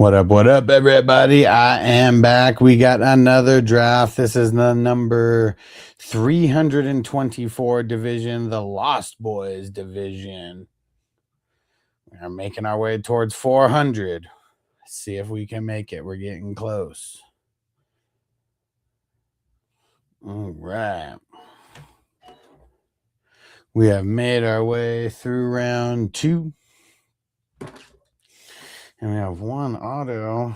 What up, everybody? I am back. We got another draft. This is the number 324 division, the Lost Boys division. We're making our way towards 400. Let's see if we can make it. We're getting close. All right. We have made our way through round 2. And we have one auto.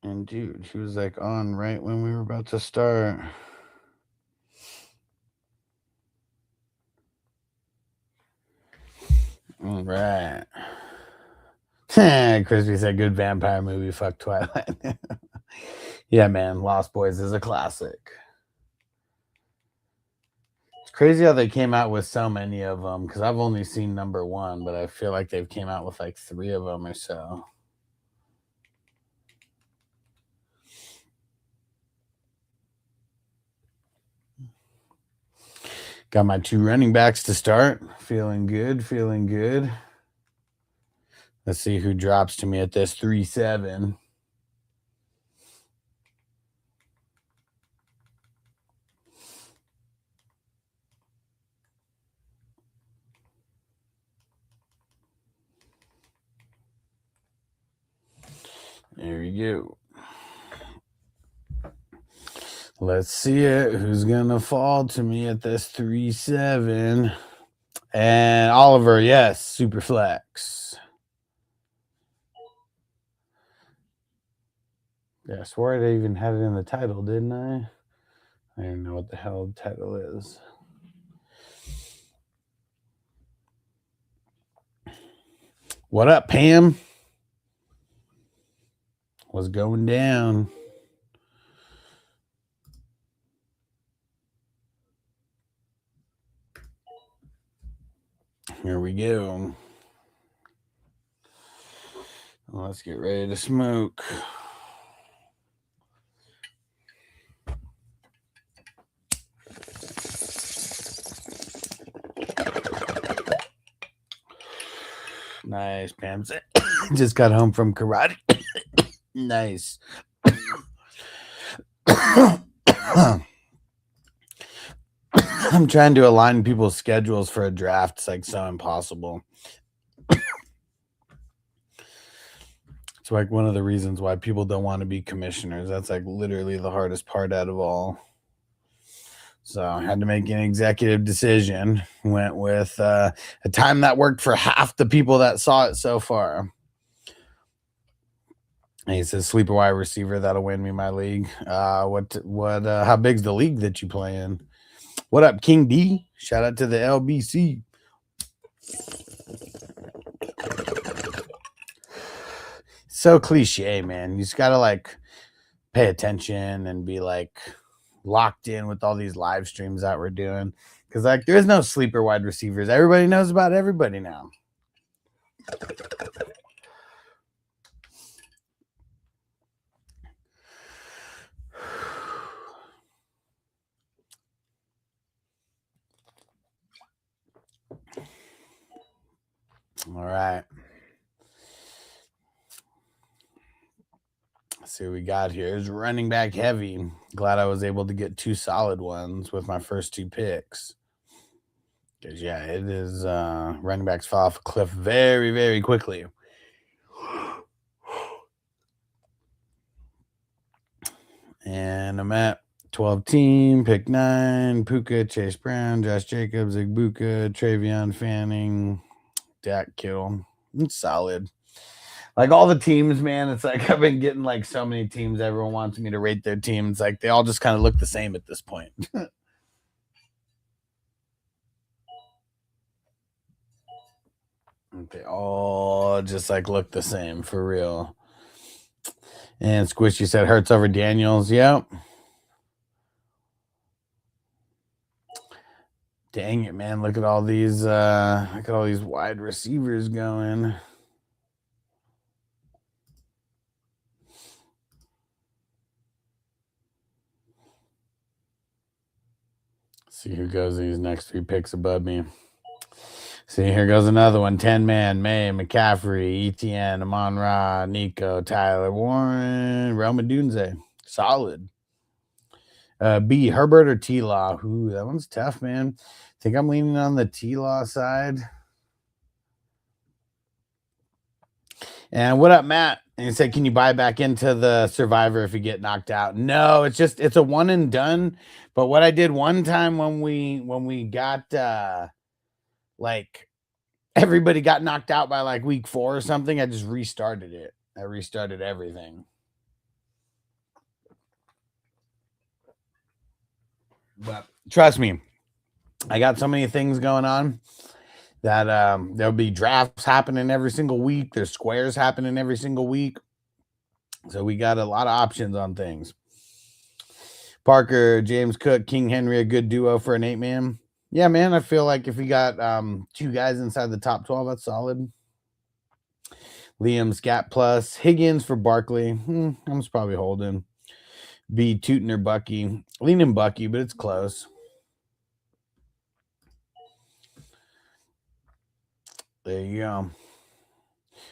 And dude, she was like on right when we were about to start. All right. Crispy said, good vampire movie. Fuck Twilight. Yeah, man. Lost Boys is a classic. It's crazy how they came out with so many of them because I've only seen number 1, but I feel like they've came out with like 3 of them or so. Got my 2 running backs to start. Feeling good. Let's see who drops to me at this 3-7. There we go. Let's see it. Who's going to fall to me at this 3-7? And Oliver, yes, super flex. Yeah, I swore I even had it in the title, didn't I? I don't know what the hell the title is. What up, Pam? What's going down? Here we go. Let's get ready to smoke. Nice, Pam. Just got home from karate. Nice. I'm trying to align people's schedules for a draft. It's like so impossible. It's like one of the reasons why people don't want to be commissioners. That's like literally the hardest part out of all. So I had to make an executive decision. Went with a time that worked for half the people that saw it so far. And he says, sleeper wide receiver, that'll win me my league. How big's the league that you play in? What up, King D? Shout out to the LBC. So cliche, man. You just gotta like pay attention and be like locked in with all these live streams that we're doing. Because like there's no sleeper wide receivers. Everybody knows about everybody now. All right. Let's see what we got here. It's running back heavy. Glad I was able to get 2 solid ones with my first 2 picks. Because, yeah, it is running backs fall off a cliff very, very quickly. And I'm at 12 team, pick 9, Puka, Chase Brown, Josh Jacobs, Igbuka, Travion Fanning, Dak Kittle. It's solid. Like all the teams, man, it's like I've been getting like so many teams. Everyone wants me to rate their teams. Like they all just kind of look the same at this point. They all just like look the same for real. And Squishy said Hurts over Daniels. Yep. Dang it, man. Look at all these wide receivers going. See who goes these next 3 picks above me. See, here goes another one. 10-man, May, McCaffrey, ETN, Amon-Ra, Nico, Tyler Warren, Roma Dunze. Solid. B, Herbert or T-Law? Ooh, that one's tough, man. I think I'm leaning on the T-Law side. And what up, Matt? And he said, can you buy back into the Survivor if you get knocked out? No, it's a one and done. But what I did one time when we got like everybody got knocked out by like week 4 or something, I just restarted it. I restarted everything. But trust me, I got so many things going on that there'll be drafts happening every single week. There's squares happening every single week. So we got a lot of options on things. Parker, James Cook, King Henry, a good duo for an 8-man. Yeah, man, I feel like if we got 2 guys inside the top 12, that's solid. Liam, Scat Plus, Higgins for Barkley. I'm just probably holding. B, Tootin or Bucky. Leaning Bucky, but it's close. There you go.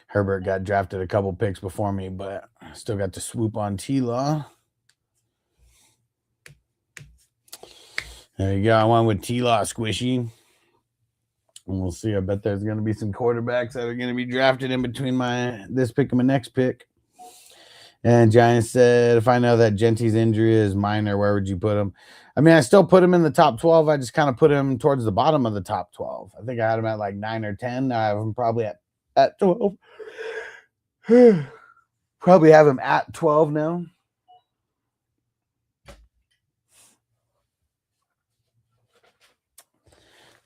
Herbert got drafted a couple picks before me, but still got to swoop on T-Law. There you go. I went with T-Law squishy. And we'll see. I bet there's going to be some quarterbacks that are going to be drafted in between this pick and my next pick. And Giants said, if I know that Genty's injury is minor, where would you put him? I mean, I still put him in the top 12. I just kind of put him towards the bottom of the top 12. I think I had him at like 9 or 10. Now I have him probably at 12. Probably have him at 12 now.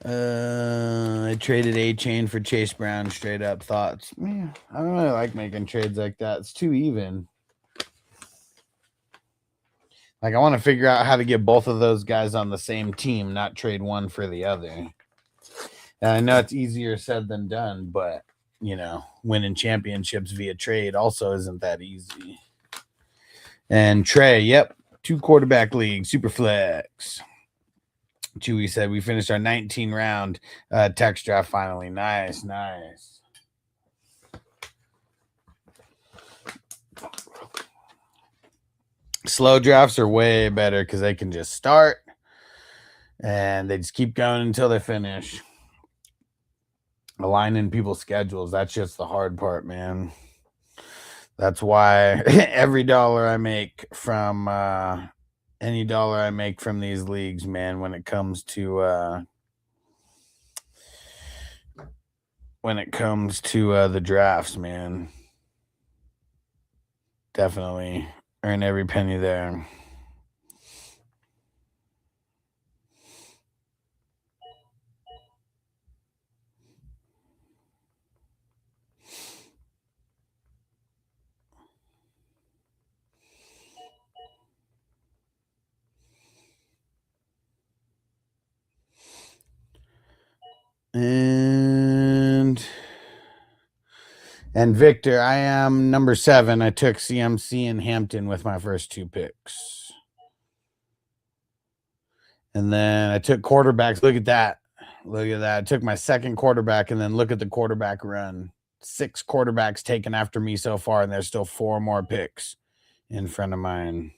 I traded A-Chain for Chase Brown. Straight up thoughts. Yeah, I don't really like making trades like that. It's too even. Like, I want to figure out how to get both of those guys on the same team, not trade one for the other. And I know it's easier said than done, but, you know, winning championships via trade also isn't that easy. And Trey, yep, 2 quarterback league, super flex. Chewy said we finished our 19 round text draft finally. Nice. Slow drafts are way better because they can just start and they just keep going until they finish. Aligning people's schedules, that's just the hard part, man. That's why every dollar I make from any dollar I make from these leagues, man, when it comes to the drafts, man, definitely earn every penny there. And Victor, I am number 7. I took CMC and Hampton with my first 2 picks. And then I took quarterbacks. Look at that. I took my second quarterback, and then look at the quarterback run. 6 quarterbacks taken after me so far, and there's still 4 more picks in front of mine.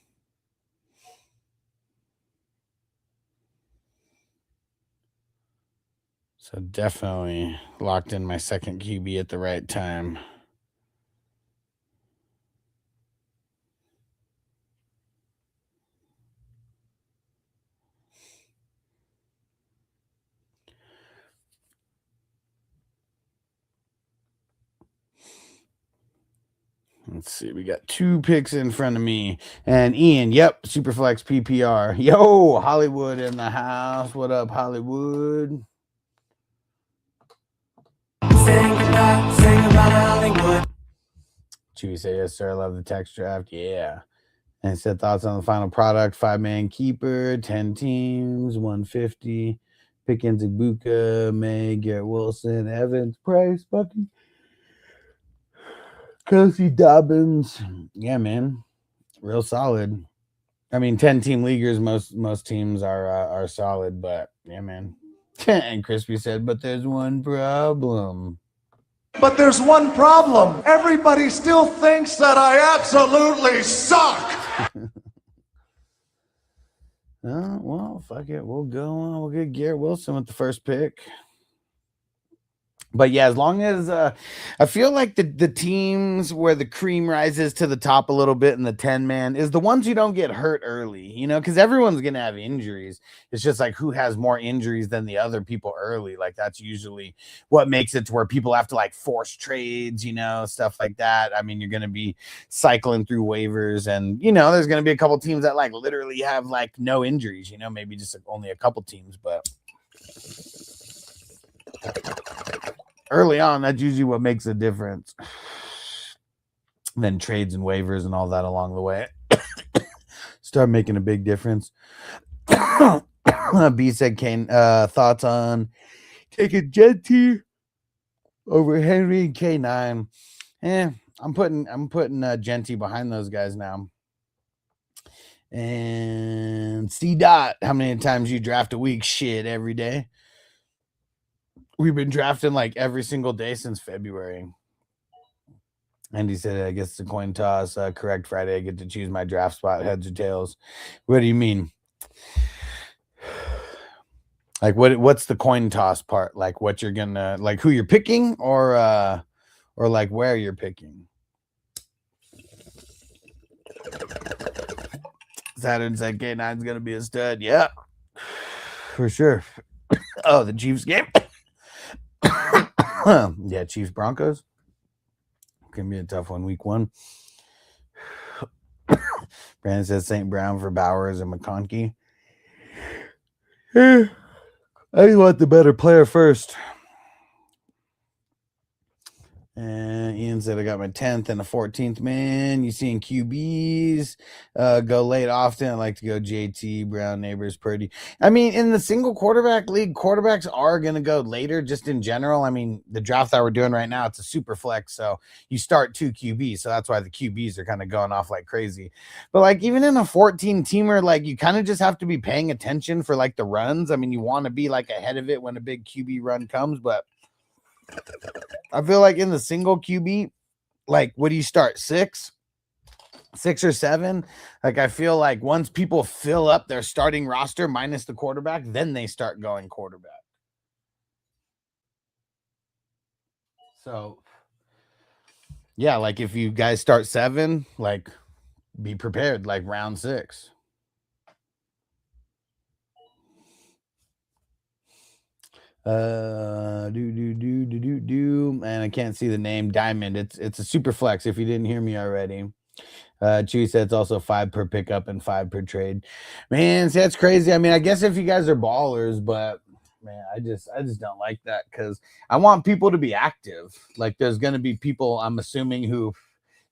So definitely locked in my second QB at the right time. Let's see. We got 2 picks in front of me. And Ian, yep, Superflex PPR. Yo, Hollywood in the house. What up, Hollywood? Sing about Hollywood. Chewy say, yes, sir. I love the text draft. Yeah. And said thoughts on the final product. 5-man keeper, 10 teams, 150. Pickens, Ibuka, May, Garrett Wilson, Evans, Price, Bucky, Kelsey, Dobbins. Yeah, man. Real solid. I mean, 10-team leaguers, most teams are solid, but yeah, man. And Crispy said, but there's one problem. But there's one problem. Everybody still thinks that I absolutely suck. Well, fuck it. We'll go on. We'll get Garrett Wilson with the first pick. But yeah, as long as I feel like the teams where the cream rises to the top a little bit in the 10-man is the ones who don't get hurt early, because everyone's going to have injuries. It's just like who has more injuries than the other people early. Like that's usually what makes it to where people have to like force trades, stuff like that. I mean, you're going to be cycling through waivers and, there's going to be a couple teams that like literally have like no injuries, maybe just only a couple teams, but early on, that's usually what makes a difference. Then trades and waivers and all that along the way start making a big difference. B said, Kane, thoughts on taking Genty over Henry and K9. I'm putting Genty behind those guys now. And C Dot, how many times you draft a week? Shit, every day. We've been drafting like every single day since February. And he said, I guess it's a coin toss. Correct Friday. I get to choose my draft spot, heads or tails. What do you mean? Like what's the coin toss part? Like what you're gonna like who you're picking or like where you're picking? Saturn said K9's gonna be a stud. Yeah. For sure. Oh, the Chiefs game. Yeah, Chiefs Broncos. Gonna be a tough one, week 1. Brandon says St. Brown for Bowers and McConkey. I want the better player first. And Ian said, I got my 10th and a 14th man. You seeing QBs go late often. I like to go JT, Brown, Neighbors, Purdy. I mean, in the single quarterback league, quarterbacks are going to go later just in general. I mean, the draft that we're doing right now, it's a super flex. So you start 2 QBs. So that's why the QBs are kind of going off like crazy. But like even in a 14-teamer, like you kind of just have to be paying attention for like the runs. I mean, you want to be like ahead of it when a big QB run comes, but I feel like in the single QB, like what do you start? 6 or 7? Like I feel like once people fill up their starting roster minus the quarterback, then they start going quarterback. So yeah, like if you guys start 7, like be prepared, like round 6. And I can't see the name. Diamond. It's a super flex if you didn't hear me already. Chewy said it's also 5 per pickup and 5 per trade. Man, see, that's crazy. I mean, I guess if you guys are ballers, but man, I just don't like that because I want people to be active. Like there's gonna be people, I'm assuming, who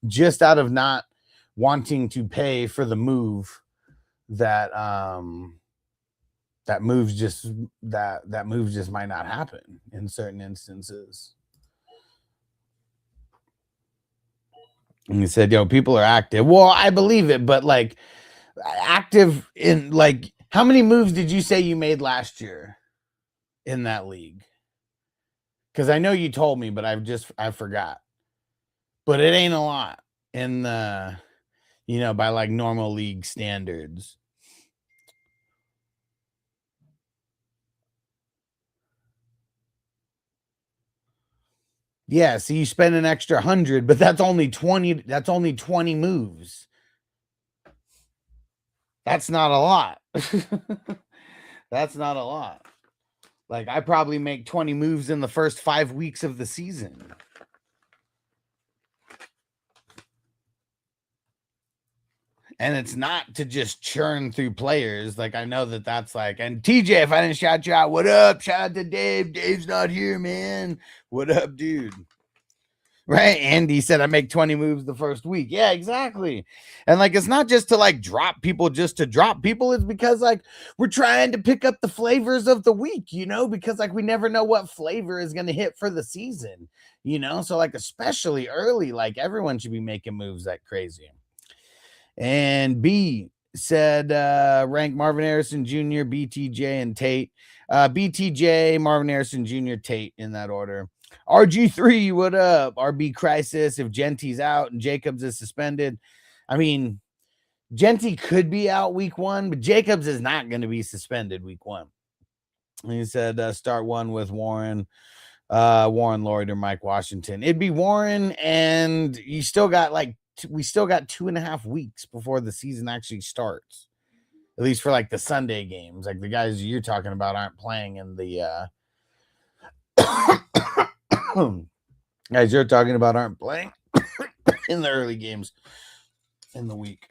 just out of not wanting to pay for the move that that moves just might not happen in certain instances. And he said, people are active. Well, I believe it, but like active in like how many moves did you say you made last year in that league? Because I know you told me, but I forgot. But it ain't a lot in the by like normal league standards. Yeah, so you spend an extra 100, but that's only 20. That's only 20 moves. That's not a lot. That's not a lot. Like I probably make 20 moves in the first 5 weeks of the season. And it's not to just churn through players. Like I know that's like, and TJ, if I didn't shout you out, what up? Shout out to Dave. Dave's not here, man. What up, dude? Right? Andy said I make 20 moves the first week. Yeah, exactly. And like it's not just to like drop people just to drop people. It's because like we're trying to pick up the flavors of the week, because like we never know what flavor is going to hit for the season, so like especially early, like everyone should be making moves like crazy. And B, said rank Marvin Harrison Jr., BTJ, and Tate. BTJ, Marvin Harrison Jr., Tate in that order. RG3, what up? RB Crisis, if Genty's out and Jacobs is suspended. I mean, Genty could be out week 1, but Jacobs is not going to be suspended week 1. And he said start one with Warren, Lloyd, or Mike Washington. It'd be Warren, and you still got we still got 2.5 weeks before the season actually starts. At least for like the Sunday games. Like the guys you're talking about aren't playing in the guys you're talking about aren't playing in the early games in the week.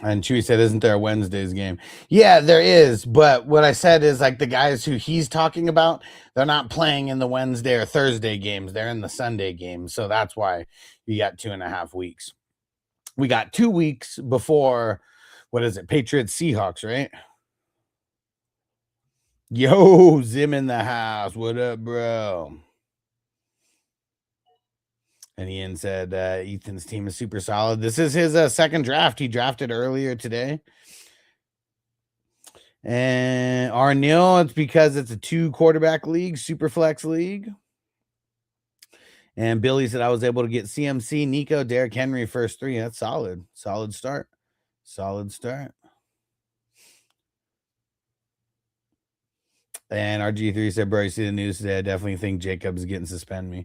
And Chewy said, isn't there a Wednesday's game? Yeah, there is. But what I said is like the guys who he's talking about, they're not playing in the Wednesday or Thursday games. They're in the Sunday games. So that's why you got 2.5 weeks. We got 2 weeks before, what is it? Patriots, Seahawks, right? Yo, Zim in the house. What up, bro? And Ian said Ethan's team is super solid. This is his second draft. He drafted earlier today. And Arnil, it's because it's a 2-quarterback league, super flex league. And Billy said I was able to get CMC, Nico, Derrick Henry first 3. That's solid. Solid start. Solid start. And RG3 said, bro, you see the news today? I definitely think Jacobs is getting suspended.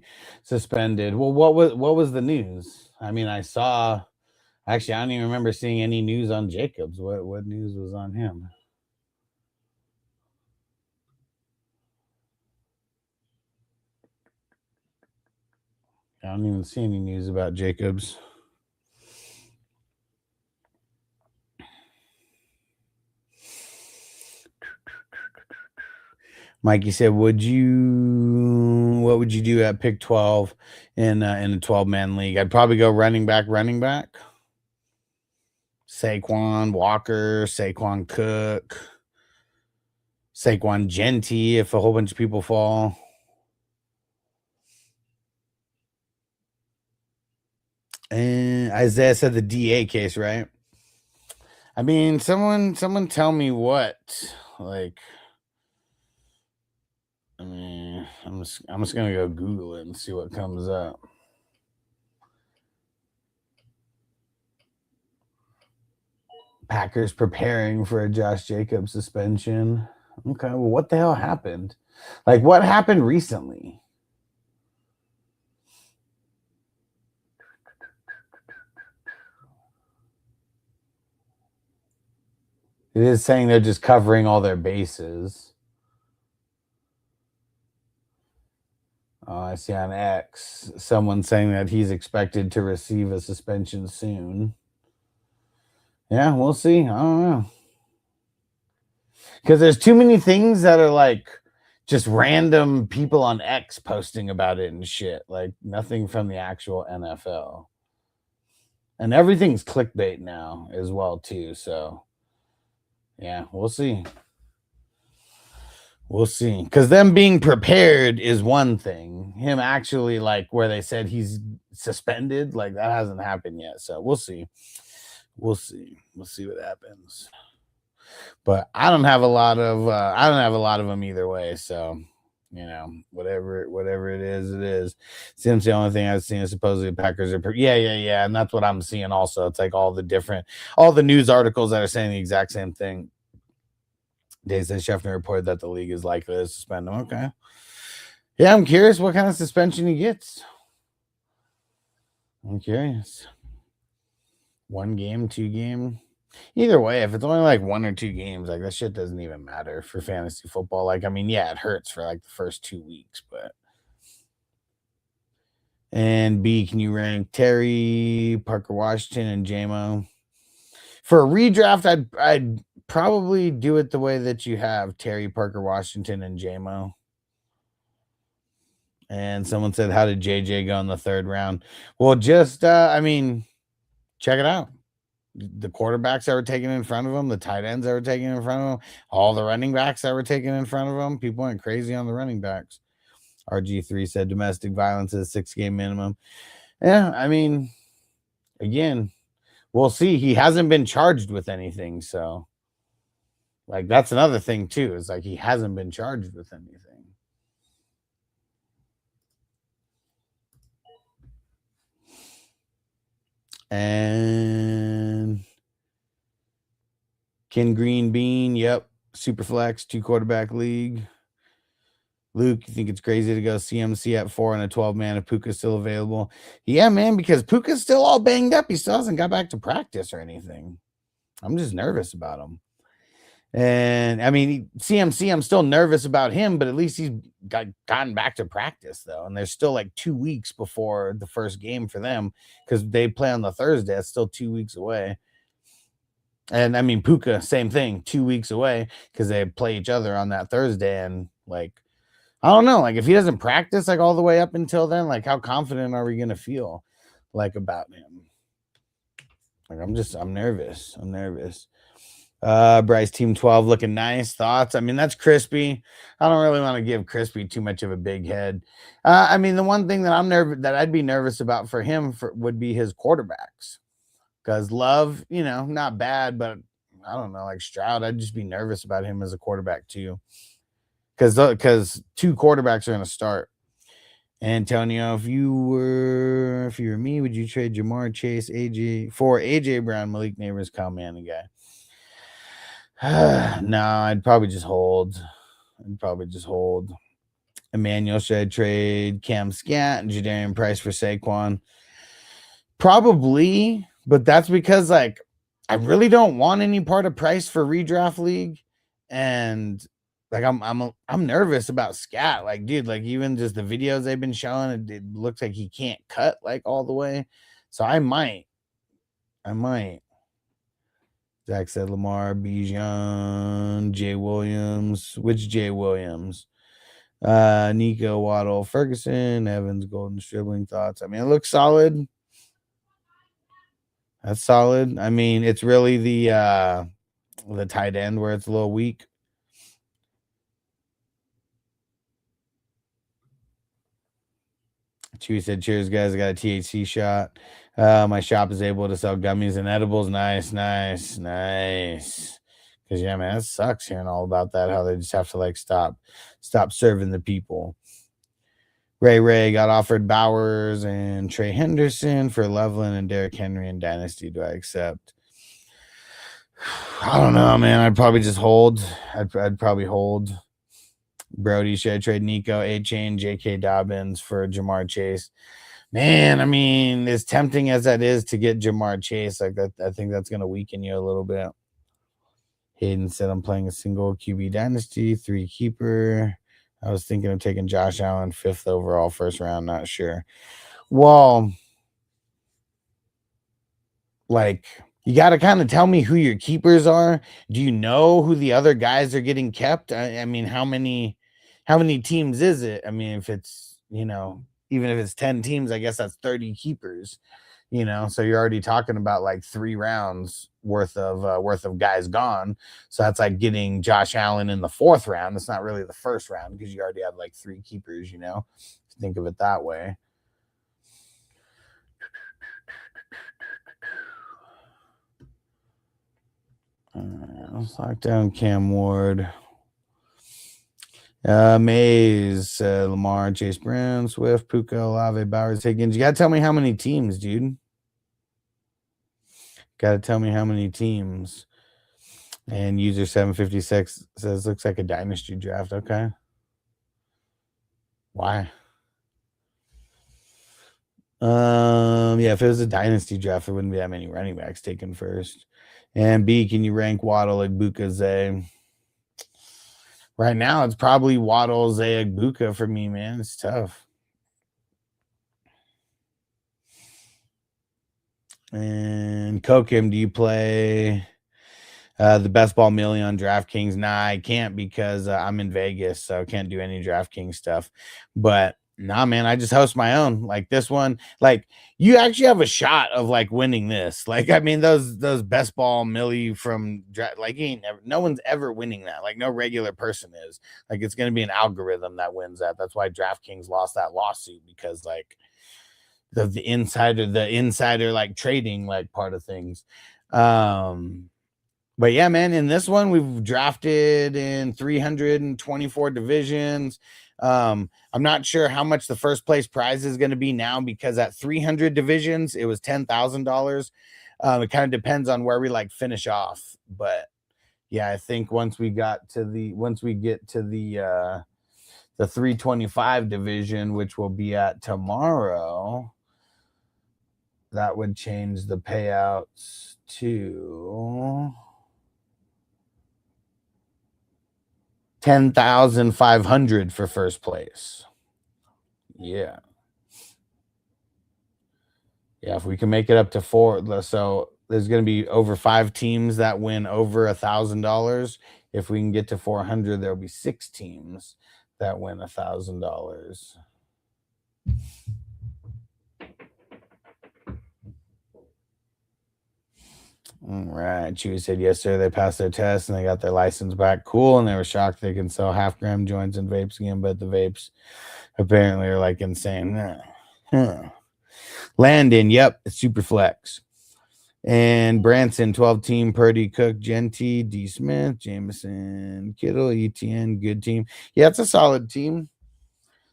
Well, what was the news? I mean, I saw. Actually, I don't even remember seeing any news on Jacobs. What news was on him? I don't even see any news about Jacobs. Mikey said, what would you do at pick 12 in a 12-man league? I'd probably go running back. Saquon Walker, Saquon Cook, Saquon Genty if a whole bunch of people fall. And Isaiah said the DA case, right? I mean, someone tell me what. Like, I mean, I'm just gonna go Google it and see what comes up. Packers preparing for a Josh Jacobs suspension. Okay, well, what the hell happened? Like, what happened recently? It is saying they're just covering all their bases. I see on X someone saying that he's expected to receive a suspension soon. Yeah, we'll see. I don't know. Because there's too many things that are like just random people on X posting about it and shit. Like nothing from the actual NFL. And everything's clickbait now as well, too. So, yeah, we'll see. We'll see. Because them being prepared is one thing. Him actually, like, where they said he's suspended, like, that hasn't happened yet. So, we'll see. We'll see. We'll see what happens. But I don't have a lot of them either way. So, you know, whatever it is, it is. Seems the only thing I've seen is supposedly the Packers are yeah, and that's what I'm seeing also. It's like all the news articles that are saying the exact same thing. Dave says Scheffner reported that the league is likely to suspend him. Okay. Yeah, I'm curious what kind of suspension he gets. I'm curious. 1 game, 2 game. Either way, if it's only like 1 or 2 games, like that shit doesn't even matter for fantasy football. Like, I mean, yeah, it hurts for like the first 2 weeks, but. And B, can you rank Terry, Parker Washington, and JMO? For a redraft, I'd probably do it the way that you have Terry, Parker Washington, and JMO. And someone said, how did JJ go in the 3rd round? Well, just, I mean, check it out. the quarterbacks that were taken in front of him, the tight ends that were taken in front of him, all the running backs that were taken in front of him. People went crazy on the running backs. RG3 said domestic violence is 6-game minimum. Yeah, I mean, again, we'll see. He hasn't been charged with anything, so like that's another thing too. Is like he hasn't been charged with anything. And Ken Green Bean, yep, super flex, 2-quarterback league. Luke, you think it's crazy to go CMC at 4 and a 12-man if Puka's still available? Yeah, man, because Puka's still all banged up. He still hasn't got back to practice or anything. I'm just nervous about him. And I mean, CMC, I'm still nervous about him, but at least he's gotten back to practice, though. And there's still like 2 weeks before the first game for them because they play on the Thursday. It's still 2 weeks away. And I mean, Puka, same thing, 2 weeks away because they play each other on that Thursday. And like, I don't know, like if he doesn't practice like all the way up until then, like how confident are we going to feel like about him? Like I'm nervous. I'm nervous. Bryce Team 12 looking nice. Thoughts? I mean, that's Crispy. I don't really want to give Crispy too much of a big head. I mean, the one thing that I'd be nervous about for him would be his quarterbacks. Because Love, not bad, but I don't know, like Stroud, I'd just be nervous about him as a quarterback too. Because 2 quarterbacks are going to start. Antonio, if you were me, would you trade Jamar Chase, AJ Brown, Malik Neighbors, Kyle Manning guy? No, I'd probably just hold. Emmanuel, should I trade Cam Scat and Jadarian Price for Saquon? Probably, but that's because like I really don't want any part of Price for redraft league, and like I'm nervous about Scat. Like, dude, like even just the videos they've been showing, it looks like he can't cut like all the way. So I might. Zach said Lamar, Bijan, Jay Williams. Which Jay Williams? Nico, Waddle, Ferguson, Evans, Golden, Stribling. Thoughts? I mean, it looks solid. That's solid. I mean, it's really the tight end where it's a little weak. Chewy said, cheers, guys. I got a THC shot. My shop is able to sell gummies and edibles. Nice. Because, yeah, man, it sucks hearing all about that, how they just have to, like, stop serving the people. Ray got offered Bowers and Trey Henderson for Loveland and Derrick Henry in Dynasty. Do I accept? I don't know, man. I'd probably just hold. I'd probably hold. Brody, should I trade Nico, A-Chain, J.K. Dobbins for Jamar Chase? Man, I mean, as tempting as that is to get Jamar Chase, like that, I think that's going to weaken you a little bit. Hayden said, I'm playing a single QB Dynasty, 3 keeper. I was thinking of taking Josh Allen 5th overall, first round, not sure. Well, like, you got to kind of tell me who your keepers are. Do you know who the other guys are getting kept? I mean, how many teams is it? I mean, if it's, even if it's 10 teams, I guess that's 30 keepers, so you're already talking about like 3 rounds worth of guys gone. So that's like getting Josh Allen in the 4th round. It's not really the 1st round because you already have like 3 keepers, think of it that way. Let's lock down Cam Ward. Mays, Lamar, Chase Brown, Swift, Puka, Olave, Bowers, Higgins. You got to tell me how many teams, dude. Got to tell me how many teams. And user 756 says, looks like a dynasty draft. Okay. Why? Yeah, if it was a dynasty draft, there wouldn't be that many running backs taken first. And B, can you rank Waddle, Igbuka, Zay? Right now, it's probably Waddle, Zay, Igbuka for me, man. It's tough. And Kokim, do you play the best ball million on DraftKings? Nah, I can't because I'm in Vegas, so I can't do any DraftKings stuff. But Nah, man, I just host my own. Like this one, like you actually have a shot of like winning this. Like, I mean, those best ball Millie from like no one's ever winning that. Like, no regular person is. Like, it's gonna be an algorithm that wins that. That's why DraftKings lost that lawsuit because like the insider like trading like part of things. But yeah, man, in this one we've drafted in 324 divisions. I'm not sure how much the first place prize is going to be now because at 300 divisions it was $10,000. It kind of depends on where we like finish off, but yeah, I think once we get to the 325 division, which will be at tomorrow, that would change the payouts to 10,500 for first place. Yeah. Yeah, if we can make it up to 4, so there's going to be over 5 teams that win over $1,000. If we can get to 400, there'll be 6 teams that win $1,000. All right. Chewy said yesterday they passed their test and they got their license back. Cool. And they were shocked they can sell half-gram joints and vapes again, but the vapes apparently are like insane. Huh. Landon, yep, it's super flex. And Branson, 12 team, Purdy, Cook, Genty, D. Smith, Jameson, Kittle, ETN, good team. Yeah, it's a solid team.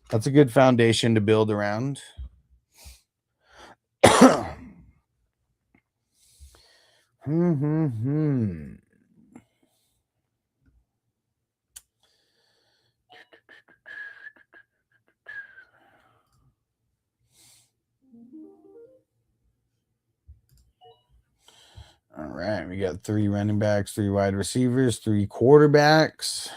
That's a good foundation to build around. All right, we got 3 running backs, 3 wide receivers, 3 quarterbacks.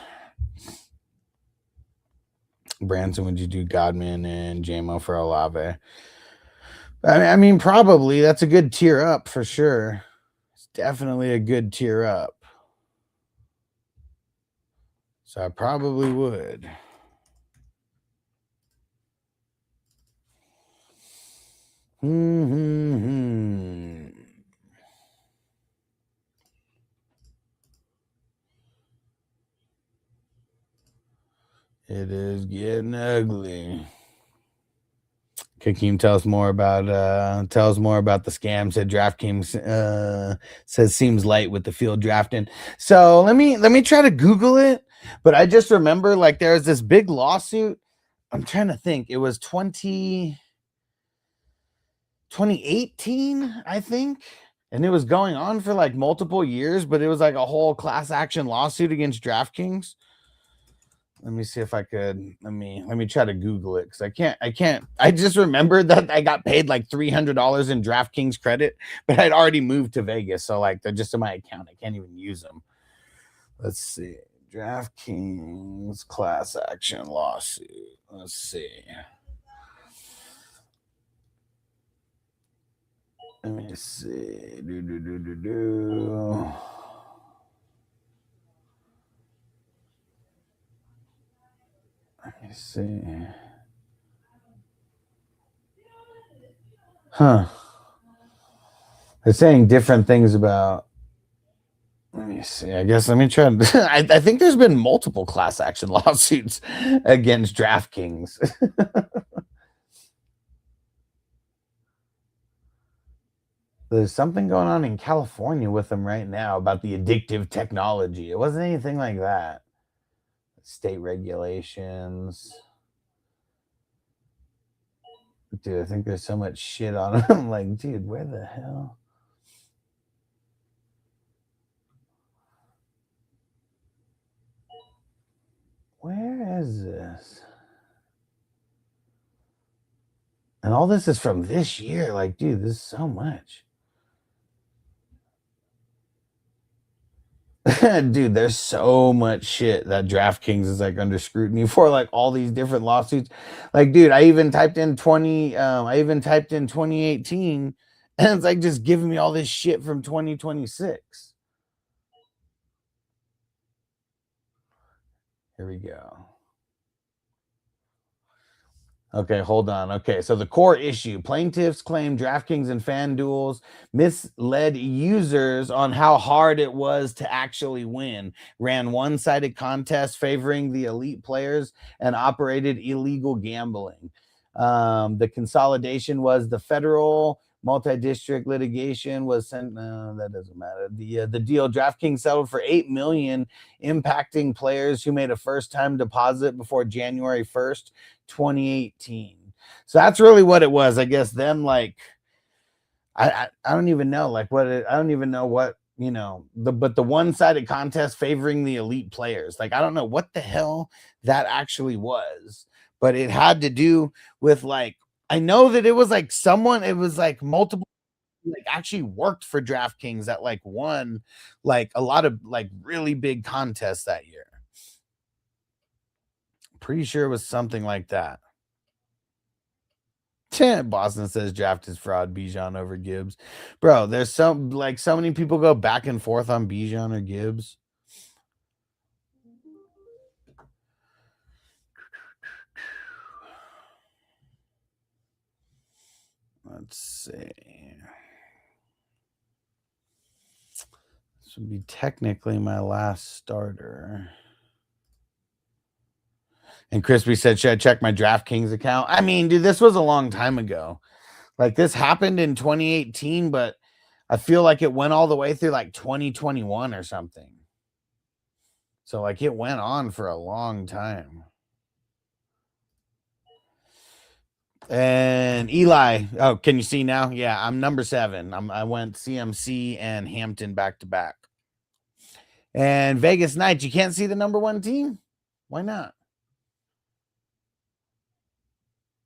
Branson, would you do Godman and JMO for Olave? I mean, probably. That's a good tier up for sure. It's definitely a good tier up. So I probably would. It is getting ugly. Kakeem tells more about the scams that DraftKings says seems light with the field drafting. So let me try to Google it. But I just remember like there's this big lawsuit. I'm trying to think. It was 2018, I think. And it was going on for like multiple years, but it was like a whole class action lawsuit against DraftKings. Let me see if I could. Let me try to Google it because I can't. I just remembered that I got paid like $300 in DraftKings credit, but I'd already moved to Vegas, so like they're just in my account. I can't even use them. Let's see. DraftKings class action lawsuit. Let's see. Let me see. Let me see. Huh. They're saying different things about. Let me see. I guess let me try. I think there's been multiple class action lawsuits against DraftKings. There's something going on in California with them right now about the addictive technology. It wasn't anything like that. State regulations. Dude, I think there's so much shit on them. Like, dude, where the hell? Where is this? And all this is from this year. Like, dude, this is so much. Dude, there's so much shit that DraftKings is like under scrutiny for, like all these different lawsuits. Like, dude, I even typed in 2018, and it's like just giving me all this shit from 2026. Here we go. Okay, hold on. Okay, so the core issue plaintiffs claim DraftKings and FanDuel's misled users on how hard it was to actually win, ran one sided contests favoring the elite players, and operated illegal gambling. The consolidation was the federal multi-district litigation was sent. No, that doesn't matter. The deal DraftKings settled for $8 million, impacting players who made a first-time deposit before January 1st, 2018. So that's really what it was. I guess them like I don't even know like what it, I don't even know what but the one-sided contest favoring the elite players. Like I don't know what the hell that actually was, but it had to do with like I know that it was like someone it was like multiple like actually worked for DraftKings that like won like a lot of like really big contests that year. Pretty sure it was something like that. Boston says draft is fraud. Bijan over Gibbs, bro. There's so many people go back and forth on Bijan or Gibbs. Let's see. This would be technically my last starter. And Crispy said, should I check my DraftKings account? I mean, dude, this was a long time ago. Like this happened in 2018, but I feel like it went all the way through like 2021 or something. So like it went on for a long time. And Eli, oh, can you see now? Yeah, I'm number 7. I went CMC and Hampton back to back. And Vegas Knights, you can't see the number 1 team? Why not?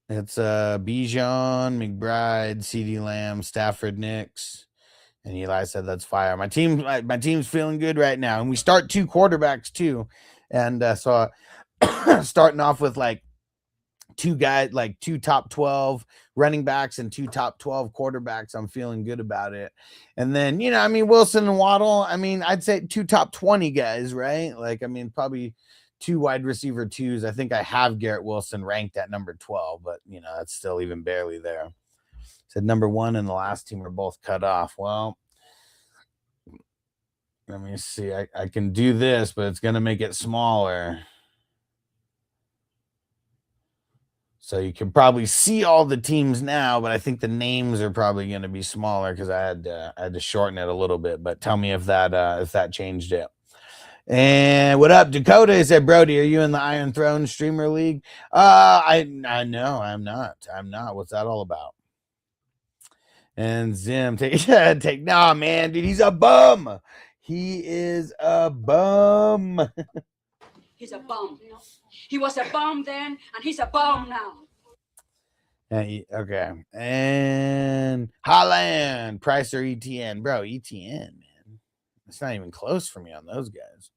It's Bijan, McBride, CeeDee Lamb, Stafford, Nix, and Eli said that's fire. My team's feeling good right now, and we start 2 quarterbacks too, and so starting off with like 2 guys, like 2 top 12 running backs and 2 top 12 quarterbacks. I'm feeling good about it. And then, I mean, Wilson and Waddle, I mean, I'd say 2 top 20 guys, right? Like, I mean, probably 2 wide receiver 2s. I think I have Garrett Wilson ranked at number 12, but, that's still even barely there. Said number 1 and the last team are both cut off. Well, let me see. I can do this, but it's going to make it smaller. So you can probably see all the teams now, but I think the names are probably going to be smaller because I had to shorten it a little bit. But tell me if that changed it. And what up, Dakota? He said, Brody, are you in the Iron Throne Streamer League? I know I'm not. What's that all about? And Zim, take nah, man, dude, he's a bum. He is a bum. He's a bum. He was a bum then, and he's a bum now. Okay. And Holland, Price or ETN. Bro, ETN, man. It's not even close for me on those guys.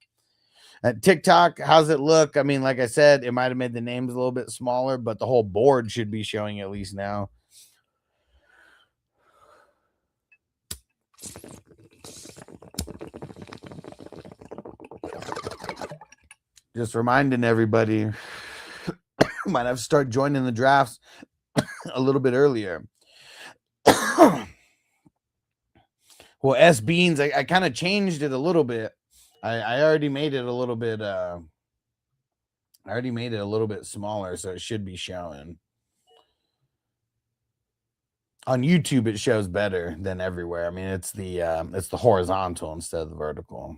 At TikTok, how's it look? I mean, like I said, it might have made the names a little bit smaller, but the whole board should be showing at least now. Just reminding everybody, might have to start joining the drafts a little bit earlier. Well, S Beans, I kind of changed it a little bit. I already made it a little bit. I already made it a little bit smaller, so it should be showing. On YouTube, it shows better than everywhere. I mean, it's the horizontal instead of the vertical.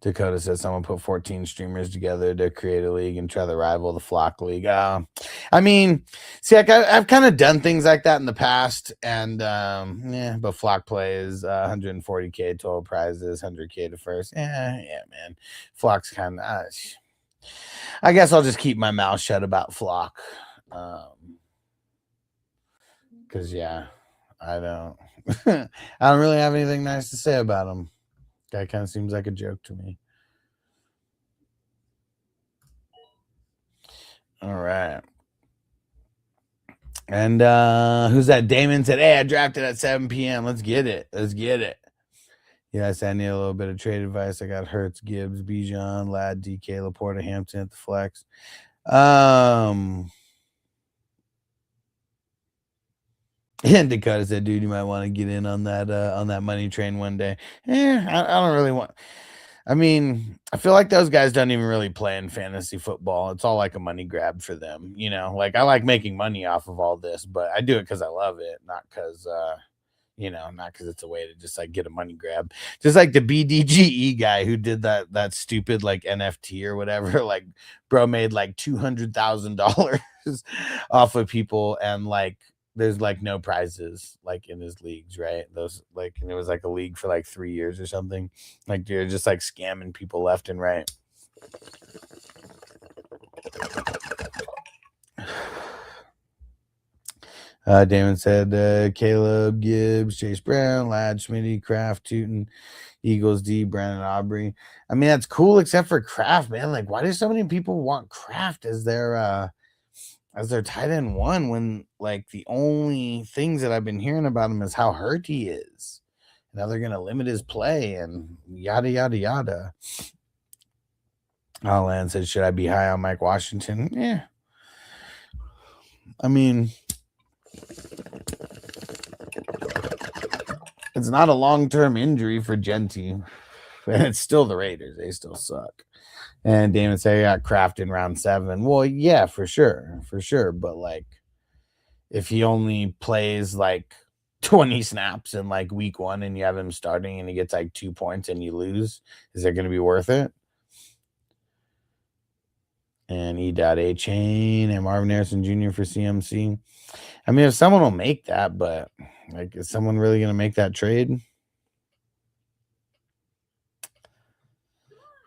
Dakota says someone put 14 streamers together to create a league and try to rival the Flock League. I mean, see, I've kind of done things like that in the past, and but Flock plays 140K total prizes, 100K to first. Yeah, man. Flock's kind of. I guess I'll just keep my mouth shut about Flock, because I don't. I don't really have anything nice to say about him. Guy kind of seems like a joke to me. All right. And who's that? Damon said, hey, I drafted at 7 p.m. Let's get it. Yes, I need a little bit of trade advice. I got Hurts, Gibbs, Bijan, Ladd, DK, Laporta, Hampton at the flex. And Dakota said, "Dude, you might want to get in on that money train one day." I don't really want. I mean, I feel like those guys don't even really play in fantasy football. It's all like a money grab for them, you know. Like I like making money off of all this, but I do it because I love it, not because not because it's a way to just like get a money grab. Just like the BDGE guy who did that stupid like NFT or whatever. Like, bro made like $200,000 off of people, and like there's like no prizes like in his leagues, right? Those like, and it was like a league for like 3 years or something. Like you're just like scamming people left and right. Damon said Caleb, Gibbs, Chase Brown, Ladd, Schmitty, Kraft, Tootin, Eagles, D, Brandon, Aubrey. I mean, that's cool except for Kraft, man. Like, why do so many people want Kraft as their tight end one when like the only things that I've been hearing about him is how hurt he is? Now they're gonna limit his play and yada yada yada. Holland said, "Should I be high on Mike Washington?" Yeah. I mean, it's not a long-term injury for Genty, and it's still the Raiders. They still suck. And Damon said, "I got Kraft in round 7." Well, yeah, for sure. But like, if he only plays like 20 snaps in like week 1 and you have him starting and he gets like 2 points and you lose, is it going to be worth it? And E.A. Chain and Marvin Harrison Jr. for CMC. I mean, if someone will make that, but like, is someone really going to make that trade?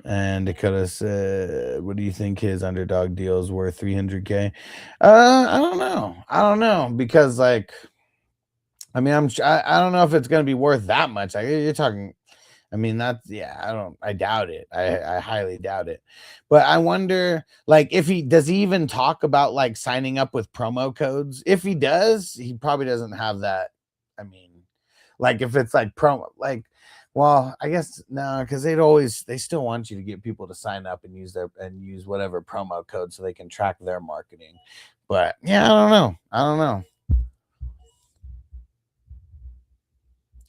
And Dakota said, "What do you think his underdog deal is worth? 300K?" I don't know because like, I mean, I don't know if it's going to be worth that much. Like, you're talking. I mean, I doubt it. I highly doubt it. But I wonder, like, if does he even talk about like signing up with promo codes? If he does, he probably doesn't have that. I mean, like if it's like promo, like, well, I guess no, because they still want you to get people to sign up and use whatever promo code so they can track their marketing. But yeah, I don't know.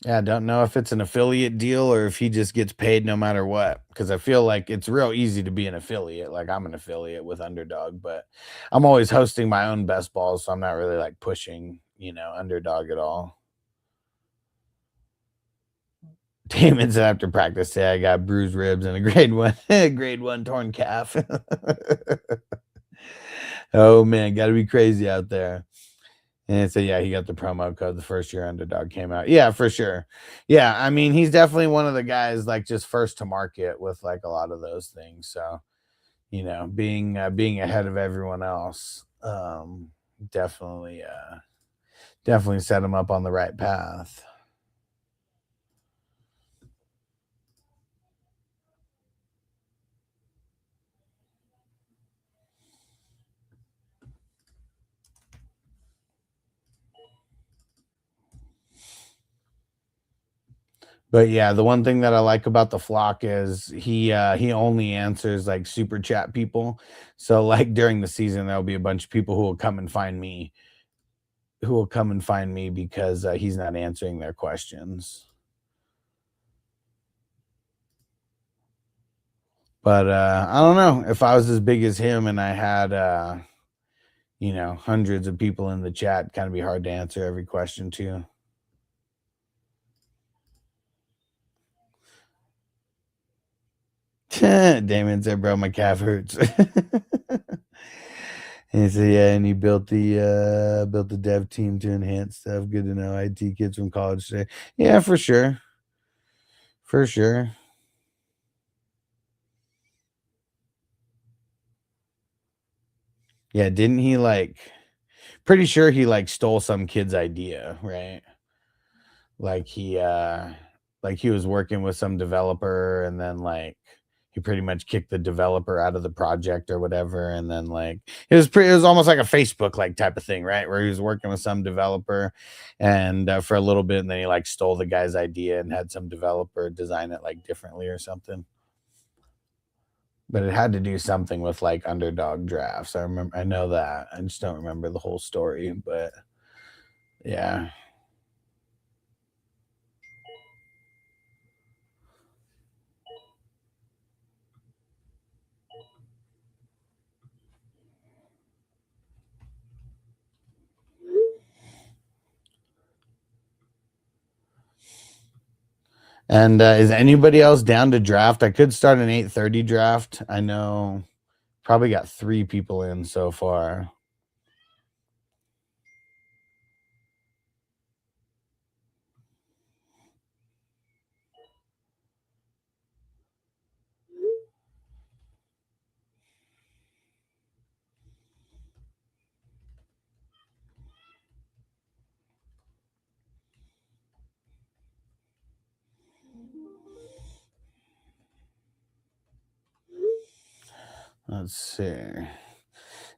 Yeah, I don't know if it's an affiliate deal or if he just gets paid no matter what. Because I feel like it's real easy to be an affiliate. Like I'm an affiliate with Underdog, but I'm always hosting my own best balls, so I'm not really like pushing, Underdog at all. Damon's after practice say I got bruised ribs and a grade one torn calf. Oh man, gotta be crazy out there. And so yeah, he got the promo code the first year Underdog came out. Yeah, for sure. Yeah, I mean, he's definitely one of the guys like just first to market with like a lot of those things. So, being ahead of everyone else, definitely set him up on the right path. But yeah, the one thing that I like about the flock is he only answers like super chat people. So like during the season, there'll be a bunch of people who will come and find me, because he's not answering their questions. But I don't know, if I was as big as him and I had hundreds of people in the chat, kind of be hard to answer every question too. Damon said, "Bro, my calf hurts." And he said, "Yeah," and he built the dev team to enhance stuff. Good to know. IT kids from college today. Yeah, for sure. For sure. Yeah, didn't he like pretty sure he like stole some kid's idea, right? Like he was working with some developer and then like he pretty much kicked the developer out of the project or whatever, and then like it was almost like a Facebook like type of thing, right? Where he was working with some developer and for a little bit, and then he like stole the guy's idea and had some developer design it like differently or something. But it had to do something with like underdog drafts. I know that. I just don't remember the whole story, but Yeah. And is anybody else down to draft? I could start an 8:30 draft. I know probably got 3 people in so far. Let's see.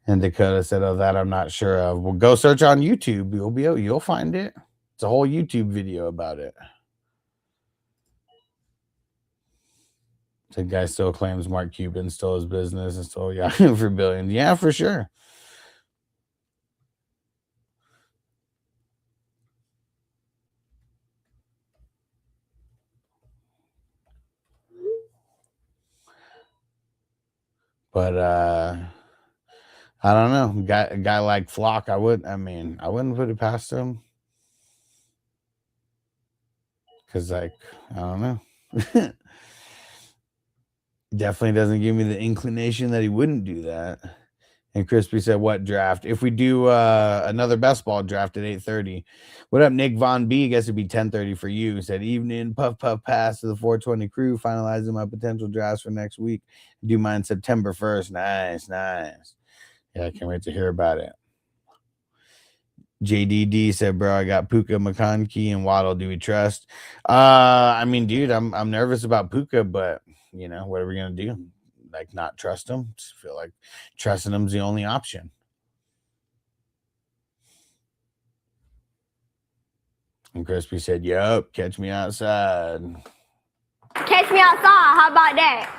And Dakota said, "Oh, that I'm not sure of." Well, go search on YouTube. You'll find it. It's a whole YouTube video about it. The guy still claims Mark Cuban stole his business and stole Yahoo for billions. Yeah, for sure. But I don't know. A guy like Flock, I wouldn't put it past him. Cause like, I don't know. Definitely doesn't give me the inclination that he wouldn't do that. And Crispy said, "What draft? If we do another best ball draft at 8:30." What up, Nick Von B? I guess it'd be 10:30 for you. He said, "Evening, puff pass to the 420 crew, finalizing my potential drafts for next week. Do mine September 1st. Nice. Yeah, I can't wait to hear about it." JDD said, "Bro, I got Puka, McConkey, and Waddle. Do we trust?" Dude, I'm nervous about Puka, but what are we gonna do? Like, not trust him? Just feel like trusting him's the only option. And Crispy said, "Yup, catch me outside." Catch me outside. How about that?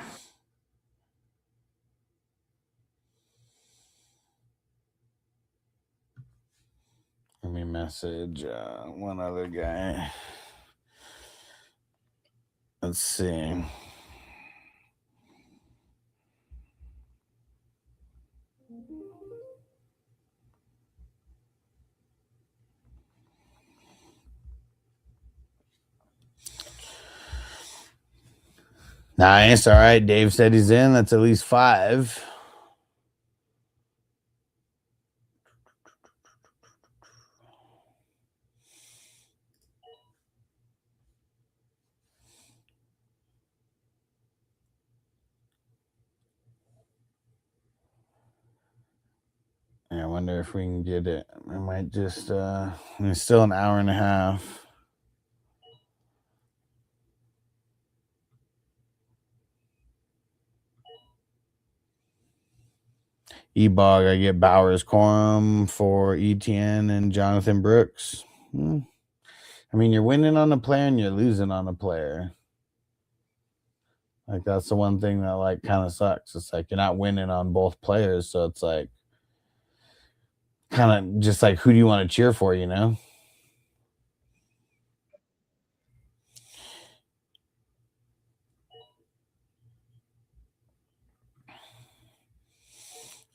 Let me message one other guy. Let's see. Nice. All right. Dave said he's in. That's at least 5. I wonder if we can get it. I might just it's still an hour and a half. E-Bog, I get Bowers Quorum for ETN and Jonathan Brooks. You're winning on a player and you're losing on a player. Like, that's the one thing that, like, kind of sucks. It's like you're not winning on both players, so it's like kind of just like, who do you want to cheer for,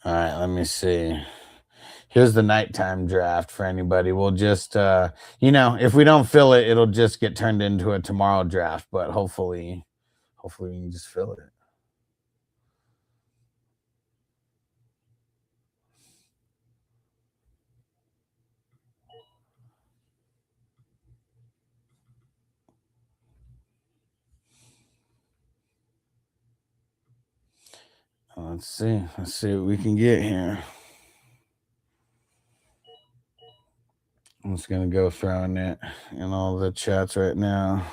All right, let me see. Here's the nighttime draft for anybody. We'll just, if we don't fill it, it'll just get turned into a tomorrow draft. But hopefully we can just fill it. Let's see what we can get here. I'm just gonna go throwing it in all the chats right now.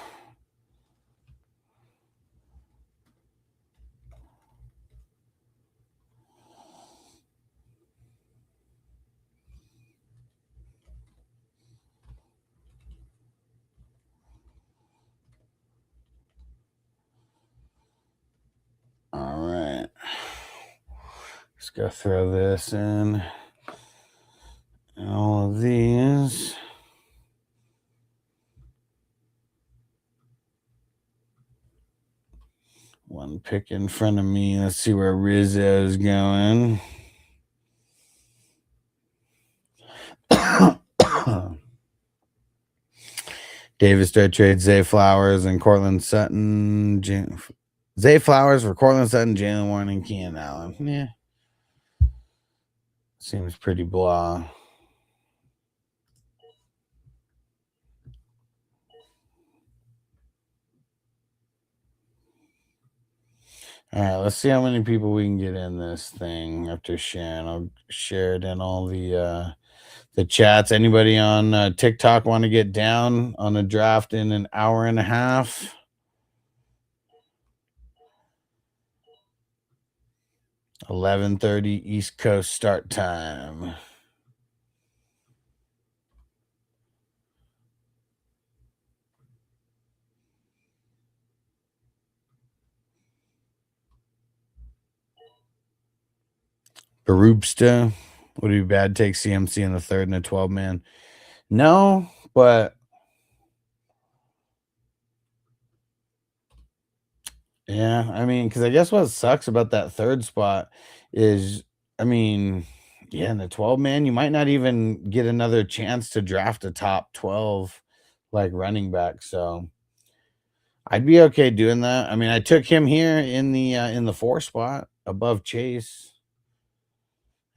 All right. Just gotta throw this in and all of these. One pick in front of me. Let's see where Rizzo's going. Davis Strait trades Zay Flowers and Cortland Sutton. Zay Flowers for Cortland Sutton, Jalen Warren, and Keenan Allen. Yeah. Seems pretty blah. All right, let's see how many people we can get in this thing after sharing. I'll share it in all the chats. Anybody on TikTok want to get down on a draft in an hour and a half? 11:30 East Coast start time. Barubsta. Would it be bad to take CMC in the third and a 12-man? No, but yeah, I mean, because I guess what sucks about that third spot is, I mean, yeah, in the 12-man, you might not even get another chance to draft a top 12 like running back. So I'd be okay doing that. I mean, I took him here in the 4 spot above Chase.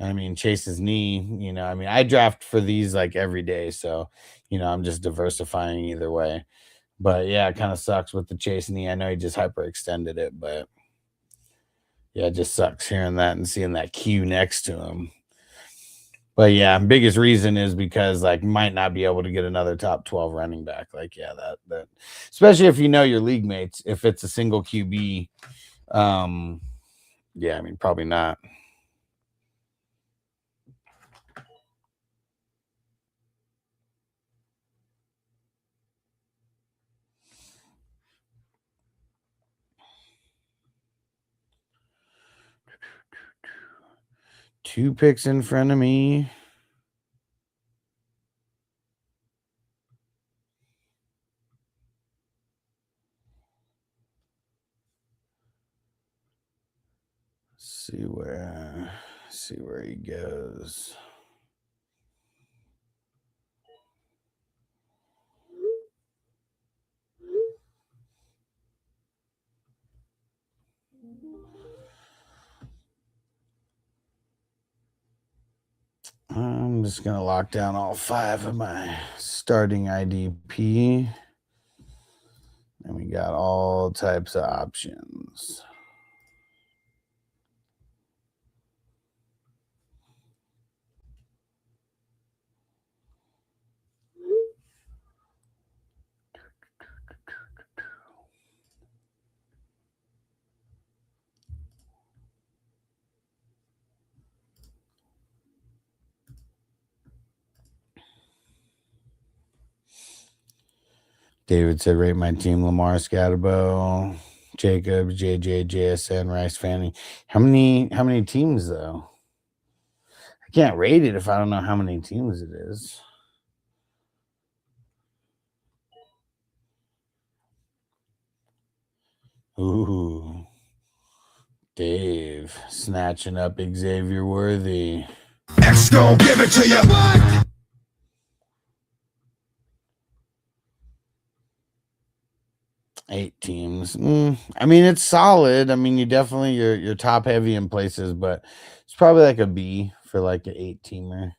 I mean, Chase's knee, I mean, I draft for these like every day. So, I'm just diversifying either way. But yeah, it kind of sucks with the Chase knee. I know he just hyperextended it, but yeah, it just sucks hearing that and seeing that Q next to him. But yeah, biggest reason is because like might not be able to get another top 12 running back. Like, yeah, that especially if you know your league mates, if it's a single QB. Yeah, I mean, probably not. Two picks in front of me. See where he goes. I'm just gonna lock down all 5 of my starting IDP. And we got all types of options. David said, rate my team: Lamar, Scatterbo, Jacobs, JJ, JSN, Rice, Fanning. How many teams though? I can't rate it if I don't know how many teams it is. Ooh, Dave snatching up Xavier Worthy. X gon' give it to you. What? 8 teams. I mean, it's solid. I mean, you definitely you're top heavy in places, but it's probably like a B for like an 8-teamer.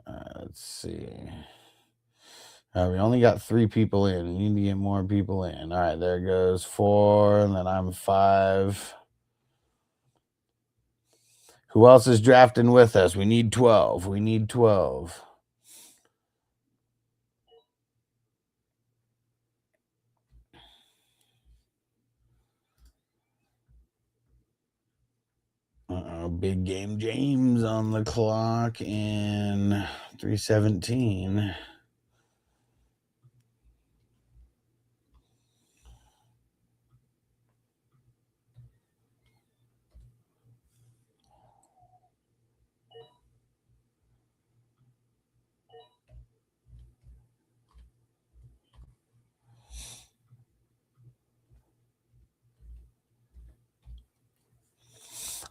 Let's see. All right, we only got 3 people in. We need to get more people in. All right, there goes 4, and then I'm 5. Who else is drafting with us? We need 12. We need 12. Big game James on the clock in 3:17.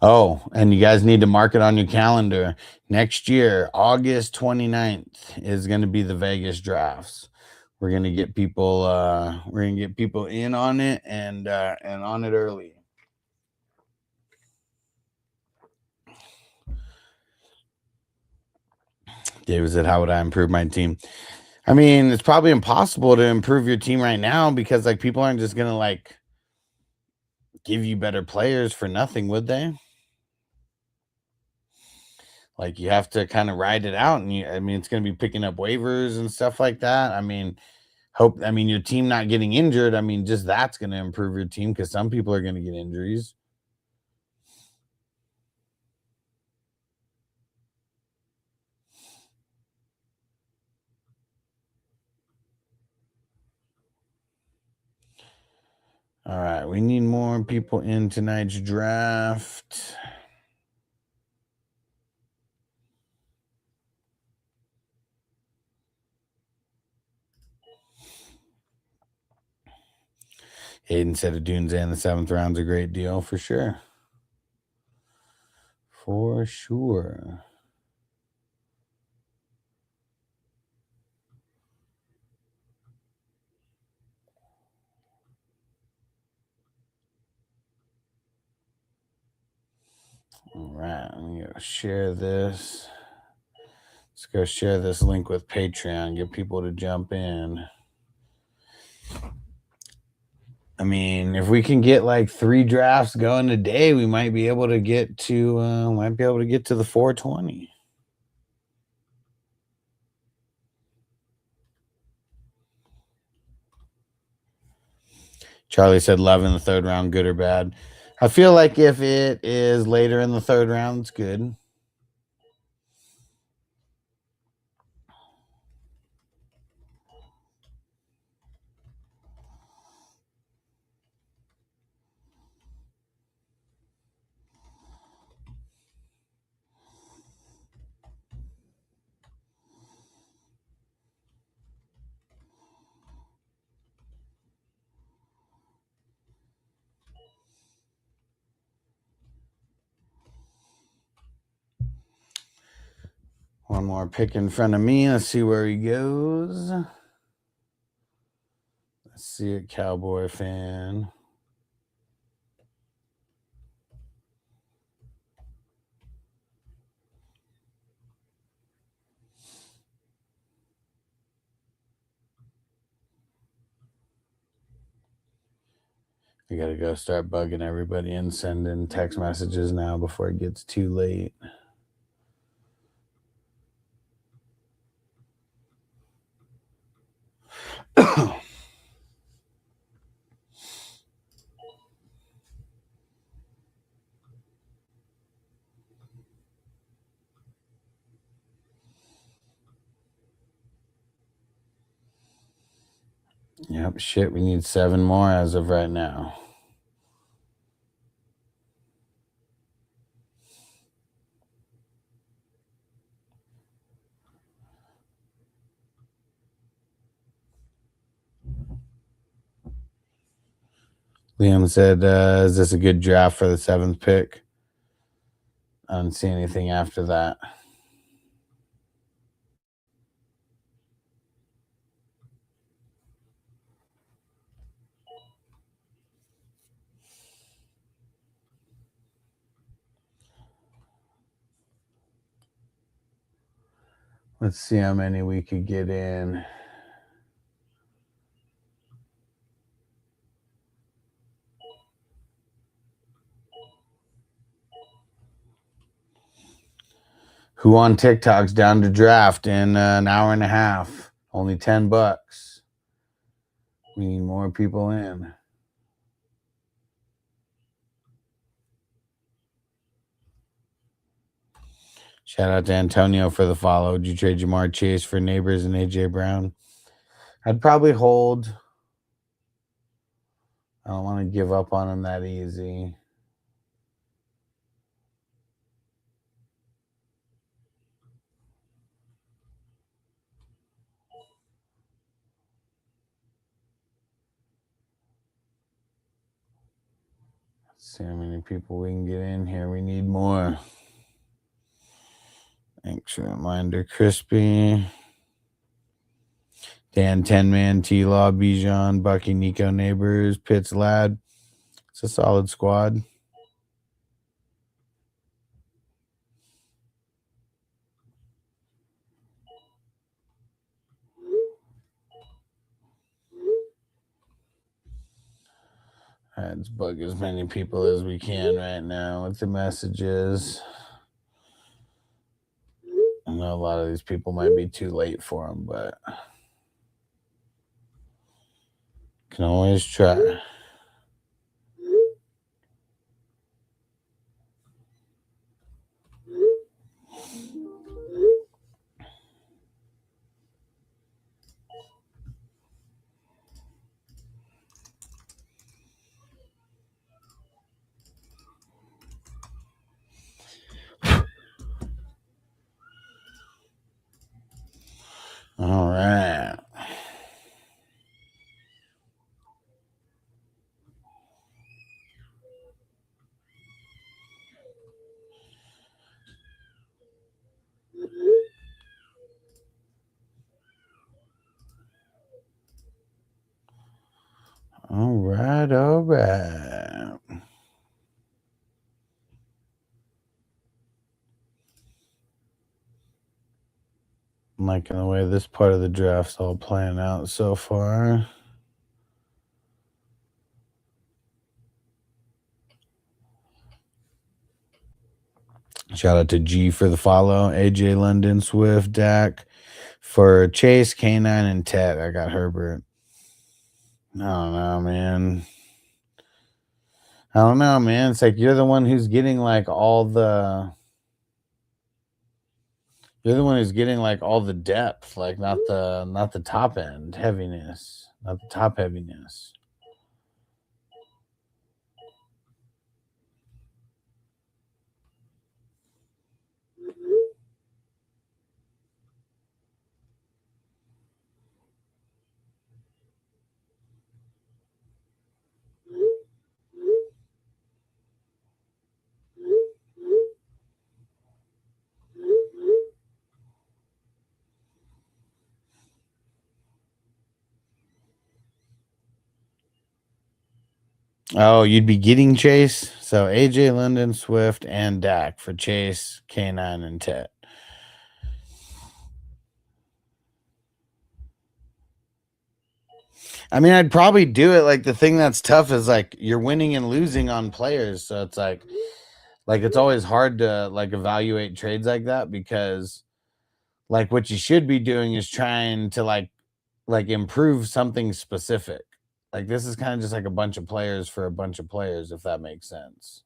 Oh, and you guys need to mark it on your calendar. Next year, August 29th is going to be the Vegas drafts. We're going to get people in on it and on it early. David said, how would I improve my team? I mean, it's probably impossible to improve your team right now because like people aren't just going to like give you better players for nothing, would they? Like you have to kind of ride it out, and it's going to be picking up waivers and stuff like that. I mean, your team not getting injured. I mean, just that's going to improve your team because some people are going to get injuries. All right, we need more people in tonight's draft. Hayden said a Dunze in the 7th round's a great deal for sure. For sure. All right, I'm going to share this. Let's go share this link with Patreon, get people to jump in. I mean, if we can get like 3 drafts going a day, we might be able to get to the 420. Charlie said love in the 3rd round, good or bad. I feel like if it is later in the 3rd round, it's good. One more pick in front of me. Let's see where he goes. Let's see it, Cowboy fan. I gotta go start bugging everybody and sending text messages now before it gets too late. Yep, shit, we need 7 more as of right now. Liam said, is this a good draft for the 7th pick? I don't see anything after that. Let's see how many we could get in. Who on TikTok's down to draft in an hour and a half? Only $10. We need more people in. Shout out to Antonio for the follow. Would you trade Jamar Chase for Neighbors and AJ Brown? I'd probably hold. I don't want to give up on him that easy. Let's see how many people we can get in here. We need more. Thanks, reminder, Crispy. Dan, 10-man, T-Law, Bijan, Bucky, Nico, Neighbors, Pitts, Lad. It's a solid squad. All right, let's bug as many people as we can right now with the messages. I know a lot of these people might be too late for them, but can always try. All right. All right, all right. I'm liking the way this part of the draft's all playing out so far. Shout out to G for the follow. AJ, London, Swift, Dak. For Chase, K9, and Ted, I got Herbert. I don't know, man. It's like you're the one who's getting like all the depth, like not the top end heaviness, not the top heaviness. Oh, you'd be getting Chase. So AJ, London, Swift, and Dak for Chase, K9, and Ted. I mean, I'd probably do it. Like the thing that's tough is like you're winning and losing on players, so it's like it's always hard to like evaluate trades like that because like what you should be doing is trying to like improve something specific. Like this is kind of just like a bunch of players for a bunch of players, if that makes sense.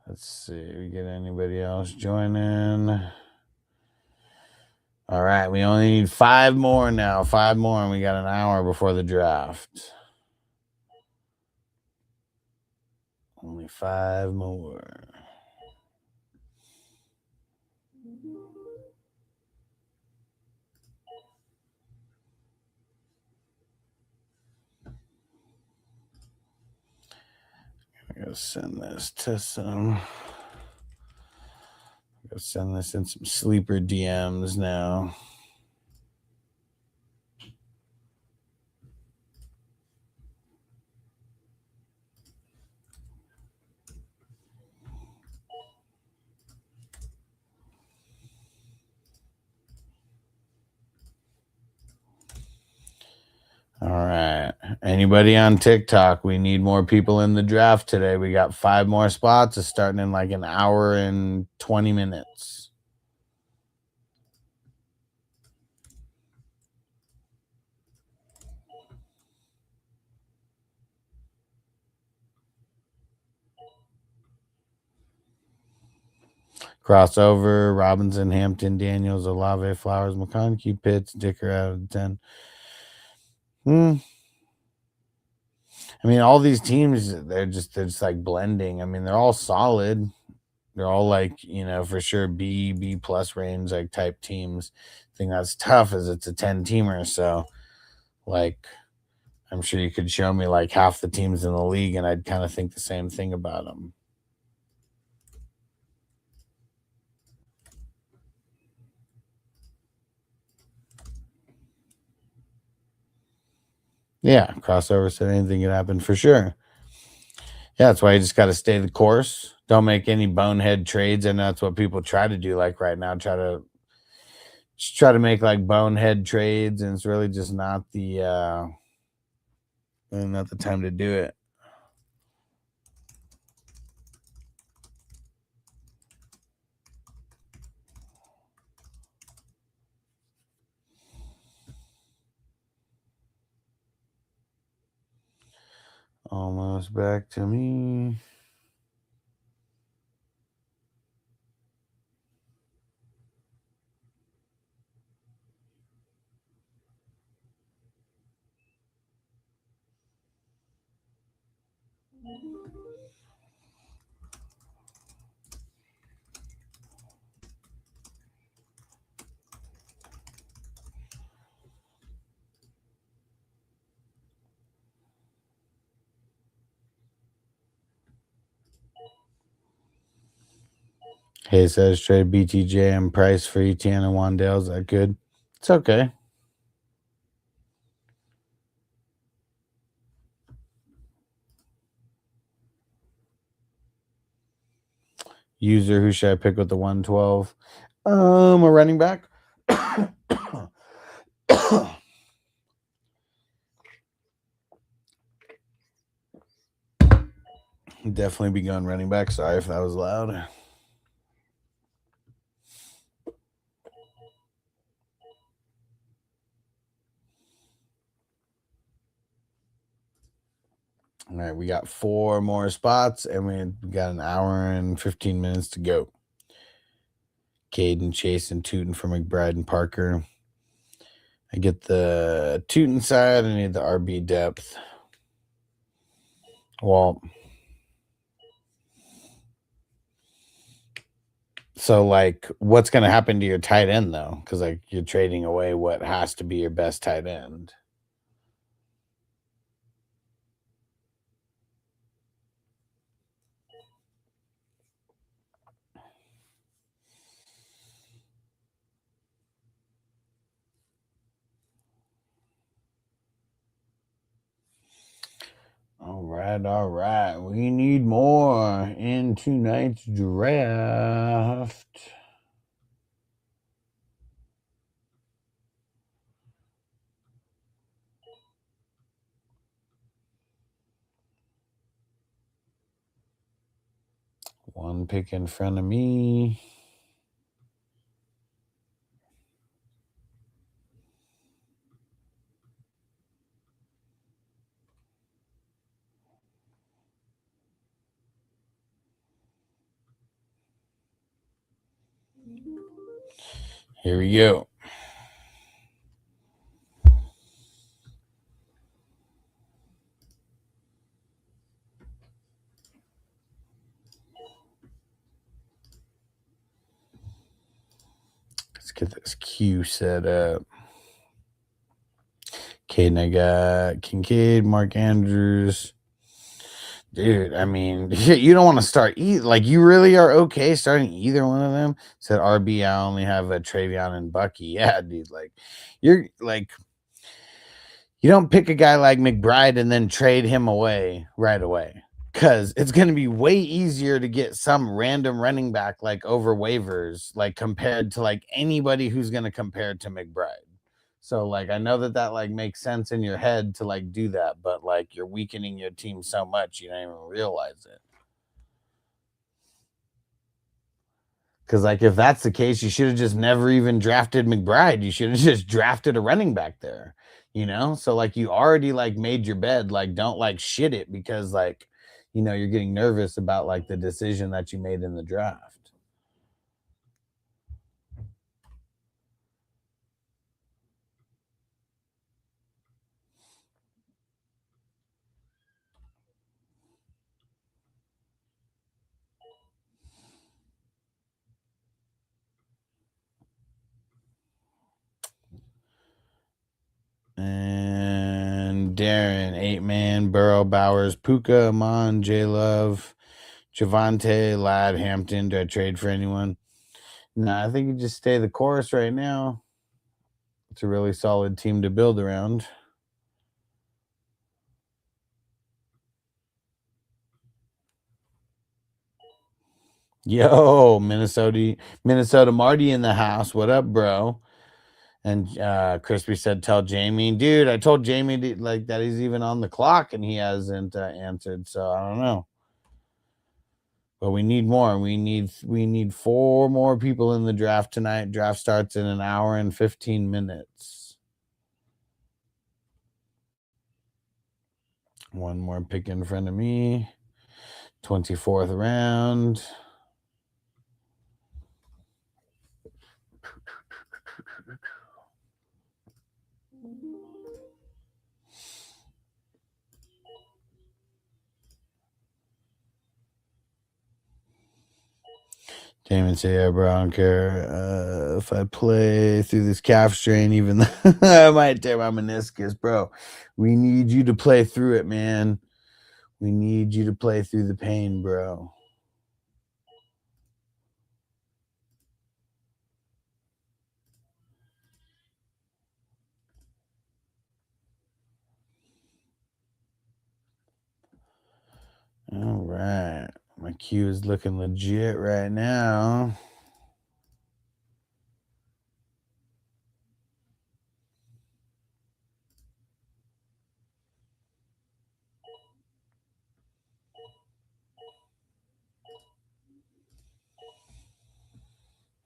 Let's see, we get anybody else joining? All right, we only need 5 more now. 5 more, and we got an hour before the draft. Only 5 more. I'm gonna send this to some. Go send this in some sleeper DMs now. All right. Anybody on TikTok? We need more people in the draft today. We got 5 more spots. It's starting in like an hour and 20 minutes. Crossover, Robinson, Hampton, Daniels, Olave, Flowers, McConkey, Pitts, Dicker out of 10. I mean, all these teams, they're just like blending. I mean, they're all solid. They're all like, for sure B plus range, like type teams. Thing that's tough is it's a 10-teamer. So like, I'm sure you could show me like half the teams in the league and I'd kind of think the same thing about them. Yeah, crossover said anything could happen for sure. Yeah, that's why you just got to stay the course. Don't make any bonehead trades, and that's what people try to do. Like right now, try to make like bonehead trades, and it's really just not the time to do it. Almost back to me. Hey, says trade BTJ and Price for ETN and Wandale. Is that good? It's okay. User, who should I pick with the 112? A running back. Definitely be going running back. Sorry if that was loud. All right, we got 4 more spots, and we got an hour and 15 minutes to go. Caden, Chase, and Tootin for McBride and Parker. I get the Tootin side. I need the RB depth. Well, so like, what's going to happen to your tight end though? Because like you're trading away what has to be your best tight end. All right. We need more in tonight's draft. One pick in front of me. Here we go. Let's get this queue set up. Caden, I got Kincaid, Mark Andrews. Dude, I mean, you don't want to start like you really are okay starting either one of them. Said RB, I only have a Travion and Bucky. Yeah, dude, like you're like you don't pick a guy like McBride and then trade him away right away. Cause it's gonna be way easier to get some random running back like over waivers, like compared to like anybody who's gonna compare to McBride. So like I know that like makes sense in your head to like do that, but like you're weakening your team so much you don't even realize it. Because like if that's the case, you should have just never even drafted McBride. You should have just drafted a running back there, So like you already like made your bed. Like don't like shit it because like you're getting nervous about like the decision that you made in the draft. And Darren, 8-man, Burrow, Bowers, Puka, Amon, J Love, Javante, Ladd, Hampton. Do I trade for anyone? No, I think you just stay the course right now. It's a really solid team to build around. Yo, Minnesota Marty in the house. What up, bro? And Crispy said, "Tell Jamie, dude. I told Jamie that he's even on the clock, and he hasn't answered. So I don't know. But we need more. We need 4 more people in the draft tonight. Draft starts in an hour and 15 minutes. One more pick in front of me. 24th round. Damon say, yeah, bro, I don't care if I play through this calf strain, even though I might tear my meniscus, bro. We need you to play through it, man. We need you to play through the pain, bro. All right. My queue is looking legit right now.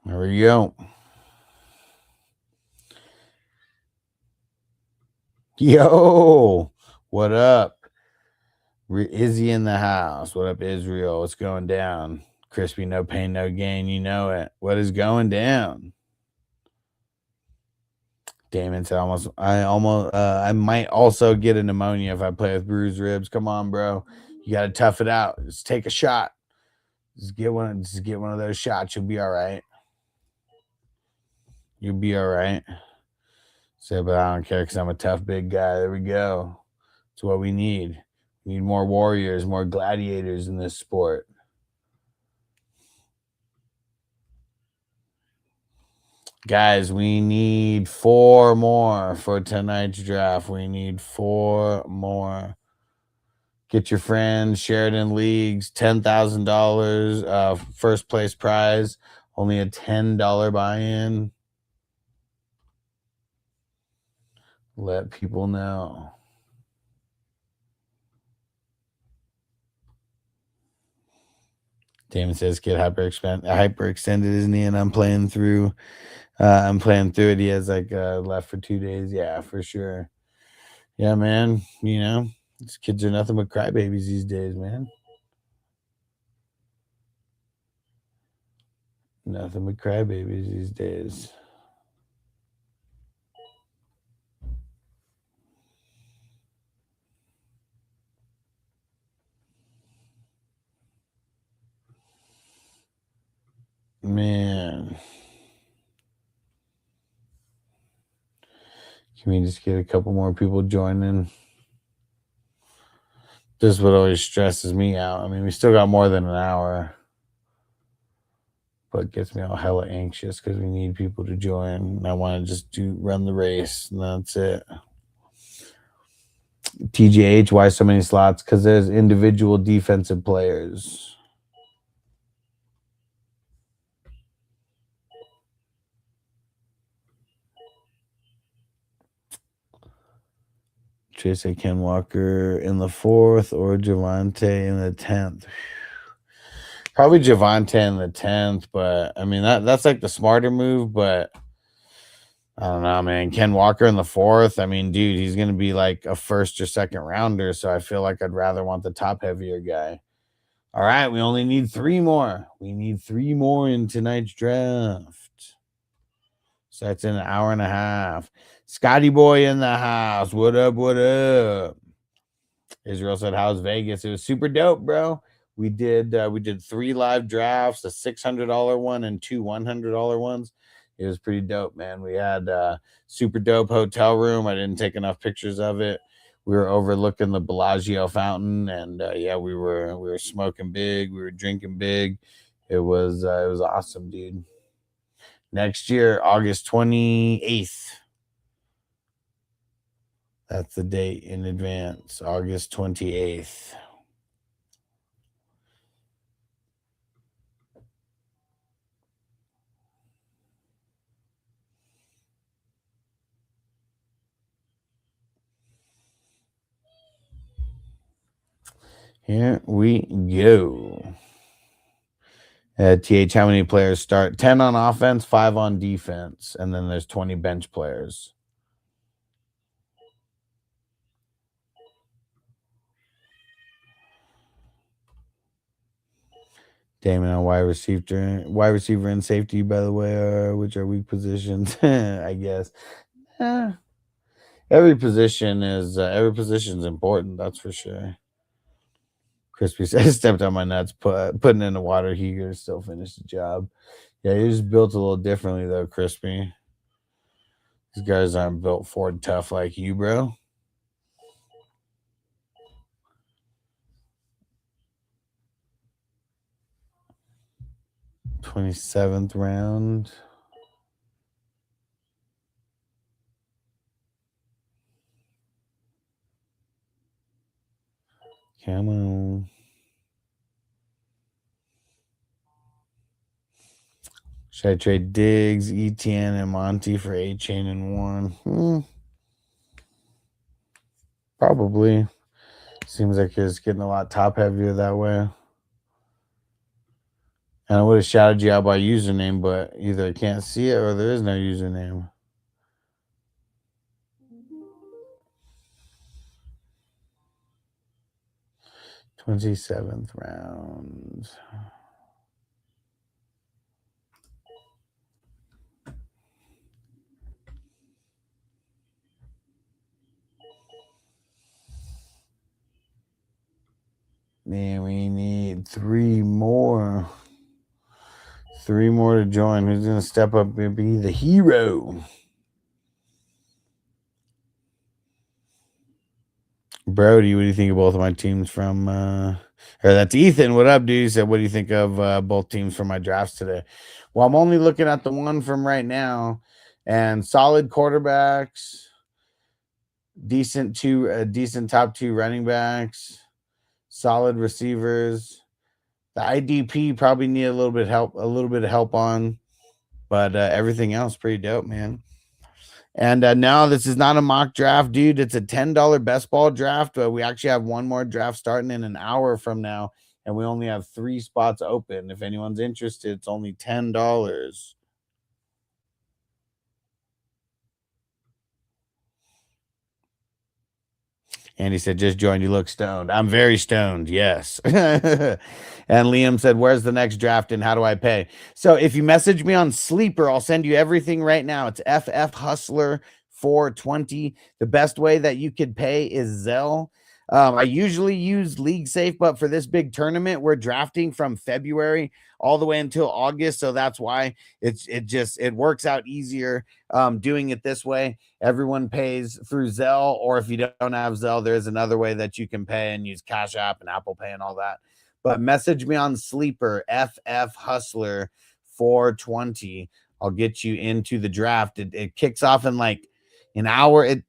There we go. Yo, what up? Izzy in the house. What up, Israel? What's going down? Crispy, no pain, no gain. You know it. What is going down? Damon said, I might also get a pneumonia if I play with bruised ribs. Come on, bro. You got to tough it out. Just take a shot. Just get one of those shots. You'll be all right. You'll be all right. So, but I don't care because I'm a tough big guy. There we go. It's what we need. We need more warriors, more gladiators in this sport. Guys, we need 4 more for tonight's draft. We need 4 more. Get your friends, share it in leagues, $10,000 first place prize, only a $10 buy-in. Let people know. Damon says, "Get hyperextended, isn't he?" And I'm playing through. It. He has left for 2 days. Yeah, for sure. Yeah, man. You know, these kids are nothing but crybabies these days, man. Nothing but crybabies these days. Man. Can we just get a couple more people joining? This is what always stresses me out. I mean, we still got more than an hour, but it gets me all hella anxious because we need people to join. And I want to just run the race, and that's it. TGH, why so many slots? Because there's individual defensive players. Chase Ken Walker in the 4th or Javante in the 10th. Probably Javante in the 10th, but I mean that's like the smarter move, but I don't know, man. Ken Walker in the 4th. I mean, dude, he's gonna be like a first or second rounder, so I feel like I'd rather want the top heavier guy. All right, we only need 3 more. We need 3 more in tonight's draft. So that's in an hour and a half. Scotty Boy in the house. What up? What up? Israel said, "How's Vegas?" It was super dope, bro. We did 3 live drafts, a $600 one and 2 $100 ones. It was pretty dope, man. We had a super dope hotel room. I didn't take enough pictures of it. We were overlooking the Bellagio fountain, and yeah, we were smoking big. We were drinking big. It was awesome, dude. Next year, August 28th. That's the date in advance, August 28th. Here we go. TH, how many players start? 10 on offense, 5 on defense, and then there's 20 bench players. Damon on wide receiver and safety, by the way, which are weak positions, I guess. Every position is important, that's for sure. Crispy says, stepped on my nuts, putting in a water heater, still finished the job. Yeah, he just built a little differently, though, Crispy. These guys aren't built Ford tough like you, bro. $27th round. Come on. Should I trade Diggs, Etienne, and Monty for A-Chain and Warren? Probably. Seems like it's getting a lot top heavier that way. And I would have shouted you out by username, but either I can't see it or there is no username. $27th round. Man, we need 3 more. 3 more to join. Who's going to step up and be the hero? Brody, what do you think of both of my teams from or that's Ethan? What up, dude? He said, what do you think of both teams from my drafts today? Well, I'm only looking at the one from right now, and solid quarterbacks, decent top 2 running backs, solid receivers. The IDP probably need a little bit of help on, but everything else pretty dope, man. And no, this is not a mock draft, dude. It's a $10 best ball draft. But we actually have one more draft starting in an hour from now, and we only have 3 spots open. If anyone's interested, it's only $10. And he said, just joined. You look stoned. I'm very stoned. Yes. And Liam said, where's the next draft and how do I pay? So if you message me on Sleeper, I'll send you everything right now. It's FF Hustler 420. The best way that you could pay is Zelle. I usually use League Safe, but for this big tournament, we're drafting from February all the way until August. So that's why it works out easier doing it this way. Everyone pays through Zelle, or if you don't have Zelle, there's another way that you can pay and use Cash App and Apple Pay and all that. But message me on Sleeper, FF Hustler 420. I'll get you into the draft. It kicks off in like an hour. It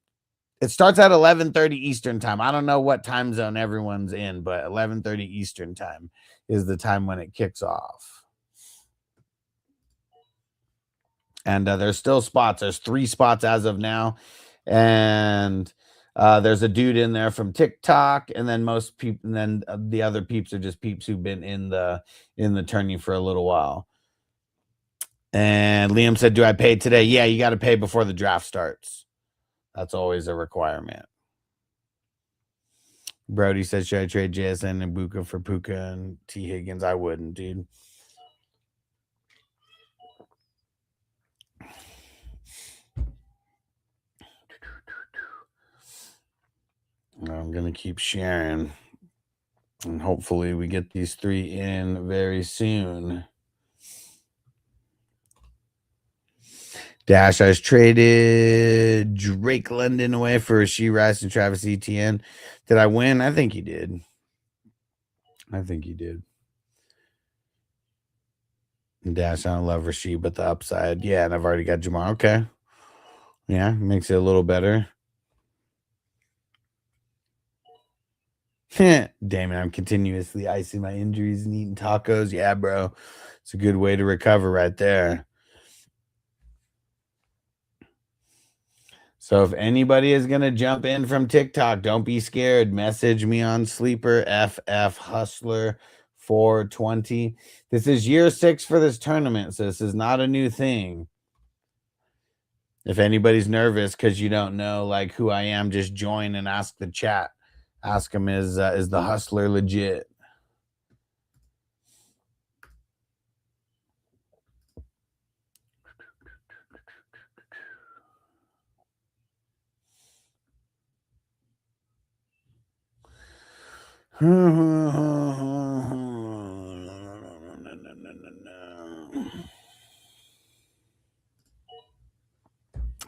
starts at 11:30 Eastern time. I don't know what time zone everyone's in, but 11:30 Eastern time is the time when it kicks off. And there's still spots. There's 3 spots as of now. And there's a dude in there from TikTok, and then most people, and then the other peeps are just peeps who've been in the tourney for a little while. And Liam said, do I pay today? Yeah, you got to pay before the draft starts. That's always a requirement. Brody said, should I trade JSN and Buka for Puka and T. Higgins? I wouldn't, dude. I'm going to keep sharing. And hopefully we get these 3 in very soon. Dash, I traded Drake London away for Rasheed Rice and Travis Etienne. Did I win? I think you did. Dash, I don't love Rasheed, but the upside. Yeah, and I've already got Jamar. Okay. Yeah, makes it a little better. Damn it, I'm continuously icing my injuries and eating tacos. Yeah, bro. It's a good way to recover right there. So if anybody is going to jump in from TikTok, don't be scared. Message me on Sleeper, FF Hustler 420. This is year 6 for this tournament, so this is not a new thing. If anybody's nervous because you don't know like who I am, just join and ask the chat. Ask them, is the Hustler legit?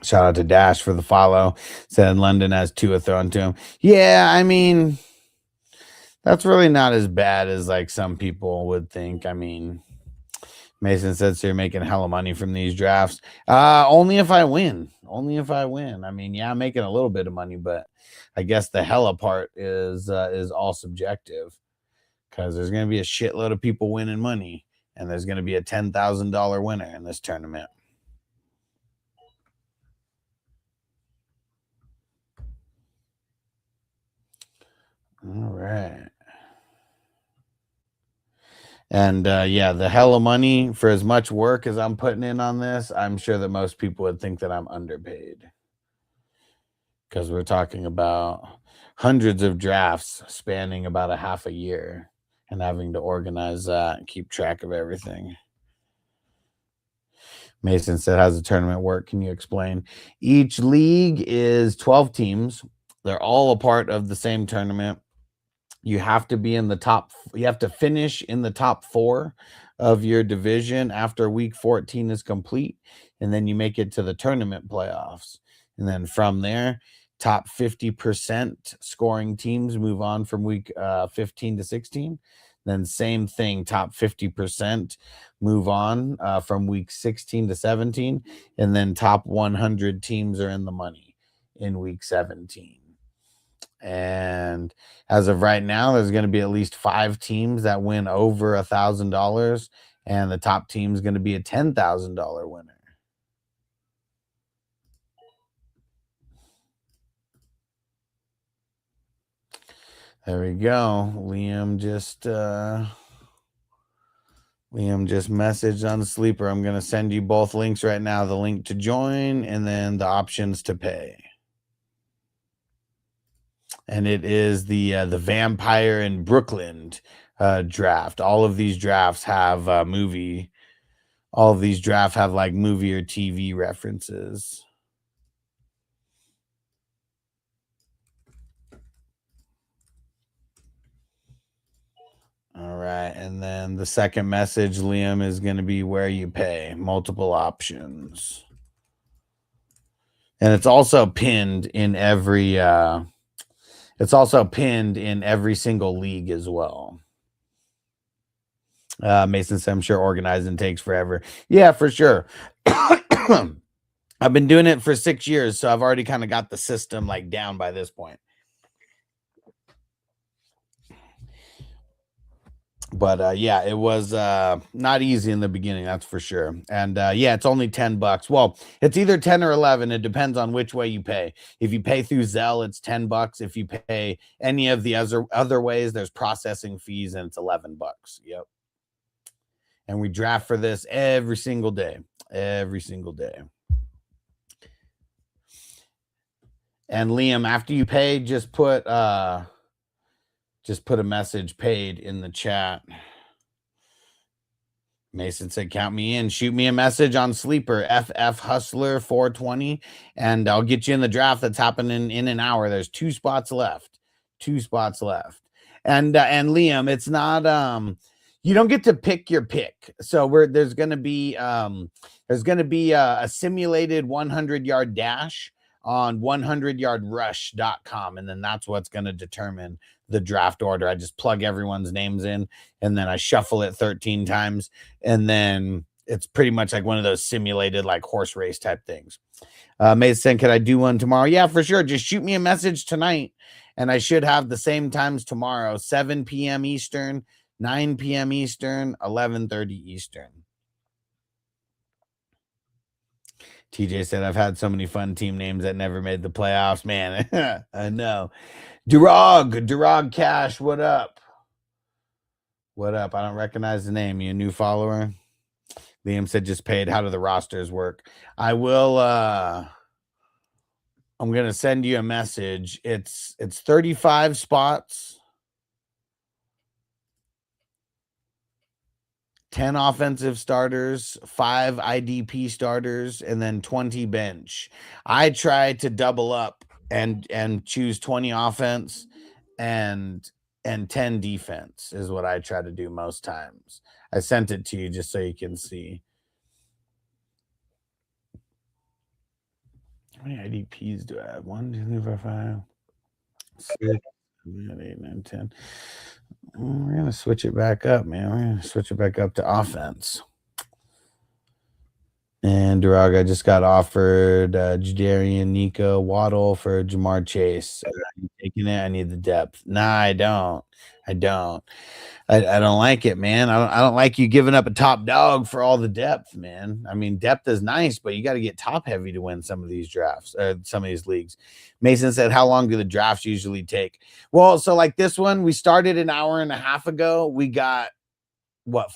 Shout out to Dash for the follow. Said London has Tua thrown to him. Yeah, I mean, that's really not as bad as like some people would think. I mean, Mason said, so you're making hella money from these drafts. Only if I win. I mean, yeah, I'm making a little bit of money, but I guess the hella part is all subjective because there's going to be a shitload of people winning money, and there's going to be a $10,000 winner in this tournament. All right. And yeah, the hella money for as much work as I'm putting in on this, I'm sure that most people would think that I'm underpaid. Because we're talking about hundreds of drafts spanning about a half a year and having to organize that and keep track of everything. Mason said, how's the tournament work? Can you explain? Each league is 12 teams. They're all a part of the same tournament. You have to be in the top. You have to finish in the top 4 of your division after week 14 is complete. And then you make it to the tournament playoffs. And then from there, top 50% scoring teams move on from week 15 to 16. Then same thing, top 50% move on from week 16 to 17. And then top 100 teams are in the money in week 17. And as of right now, there's going to be at least 5 teams that win over $1,000, and the top team is going to be a $10,000 winner. There we go. Liam just messaged on the Sleeper. I'm going to send you both links right now, the link to join and then the options to pay. And it is the Vampire in Brooklyn draft. All of these drafts have movie. All of these drafts have like movie or TV references. All right, and then the second message, Liam, is going to be where you pay. Multiple options, and it's also pinned in every. It's also pinned in every single league as well. Mason said, I'm sure organizing takes forever. Yeah, for sure. I've been doing it for 6 years, so I've already kind of got the system like down by this point. But yeah, it was not easy in the beginning, that's for sure. And yeah, it's only $10. Well, it's either 10 or 11. It depends on which way you pay. If you pay through Zelle, it's $10. If you pay any of the other ways, there's processing fees, and it's $11. Yep. And we draft for this every single day. Every single day. And Liam, after you pay, just put a message paid in the chat. Mason said, count me in. Shoot me a message on Sleeper, FF Hustler 420, and I'll get you in the draft that's happening in an hour. There's 2 spots left. 2 spots left. And Liam, it's not You don't get to pick your pick. So there's going to be a simulated 100-yard dash on 100yardrush.com, and then that's what's going to determine the draft order. I just plug everyone's names in, and then I shuffle it 13 times, and then it's pretty much like one of those simulated like horse race type things. Mason, could I do one tomorrow? Yeah, for sure. Just shoot me a message tonight, and I should have the same times tomorrow: 7 p.m. Eastern, 9 p.m. Eastern, 11:30 Eastern. TJ said, I've had so many fun team names that never made the playoffs. Man, I know. Durag Cash, what up? What up? I don't recognize the name. You a new follower? Liam said, just paid. How do the rosters work? I will, I'm going to send you a message. It's 35 spots. 10 offensive starters, 5 IDP starters, and then 20 bench. I try to double up and choose 20 offense and 10 defense is what I try to do most times. I sent it to you just so you can see. How many IDPs do I have? 1, 2, 3, 4, 5, 6, 7, 8, 9, 10. We're going to switch it back up, man. We're going to switch it back up to offense. And Durag, I just got offered Jadarian, Nico, Waddle for Jamar Chase. You taking it? I need the depth. Nah, I don't. I don't like it, man. I don't like you giving up a top dog for all the depth, man. I mean, depth is nice, but you got to get top heavy to win some of these drafts, some of these leagues. Mason said, how long do the drafts usually take? Well, so like this one, we started an hour and a half ago. We got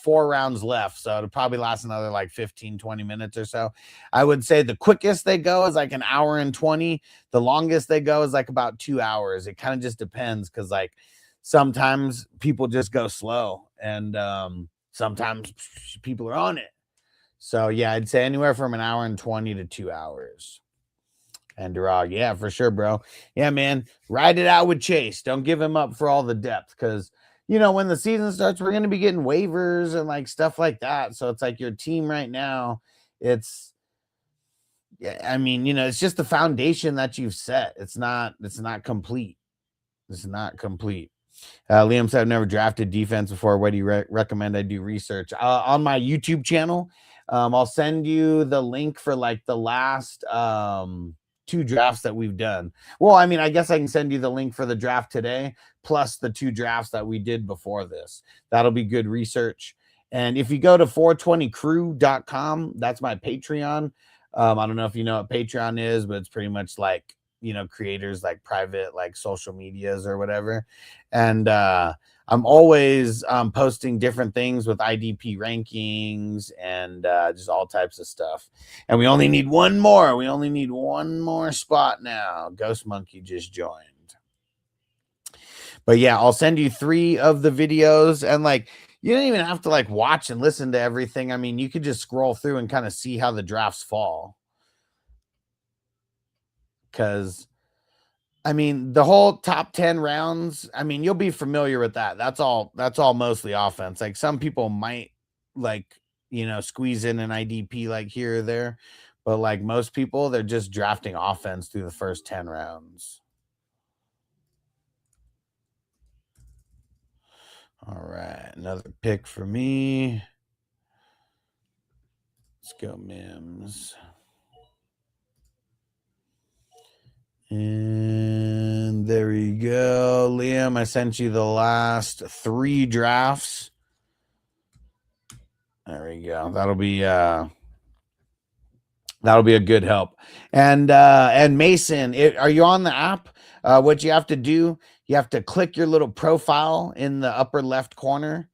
4 rounds left, so it'll probably last another like 15-20 minutes or so. I would say the quickest they go is like an hour and 20. The longest they go is like about 2 hours. It kind of just depends, because like sometimes people just go slow, and sometimes people are on it. So yeah, I'd say anywhere from an hour and 20 to 2 hours. And Durag, yeah, for sure, bro. Yeah, man, ride it out with Chase. Don't give him up for all the depth, because when the season starts, we're going to be getting waivers and like stuff like that. So it's like your team right now, it's just the foundation that you've set. It's not complete. It's not complete. Liam said, I've never drafted defense before. What do you recommend I do research? On my YouTube channel, I'll send you the link for like the last 2 drafts that we've done. Well, I mean, I guess I can send you the link for the draft today, plus the 2 drafts that we did before this. That'll be good research. And if you go to 420crew.com, that's my Patreon. I don't know if you know what Patreon is, but it's pretty much like, creators like private, like social medias or whatever. And I'm always posting different things with IDP rankings and just all types of stuff. And we only need one more. We only need one more spot now. Ghost Monkey just joined. But yeah, I'll send you 3 of the videos, and like, you don't even have to like watch and listen to everything. I mean, you could just scroll through and kind of see how the drafts fall. Because I mean, the whole top 10 rounds, I mean, you'll be familiar with that. That's all mostly offense. Like some people might like, squeeze in an IDP like here or there, but like most people, they're just drafting offense through the first 10 rounds. All right, another pick for me. Let's go, Mims. And there you go, Liam. I sent you the last 3 drafts. There we go. That'll be a good help. And Mason, are you on the app? What you have to do, you have to click your little profile in the upper left corner,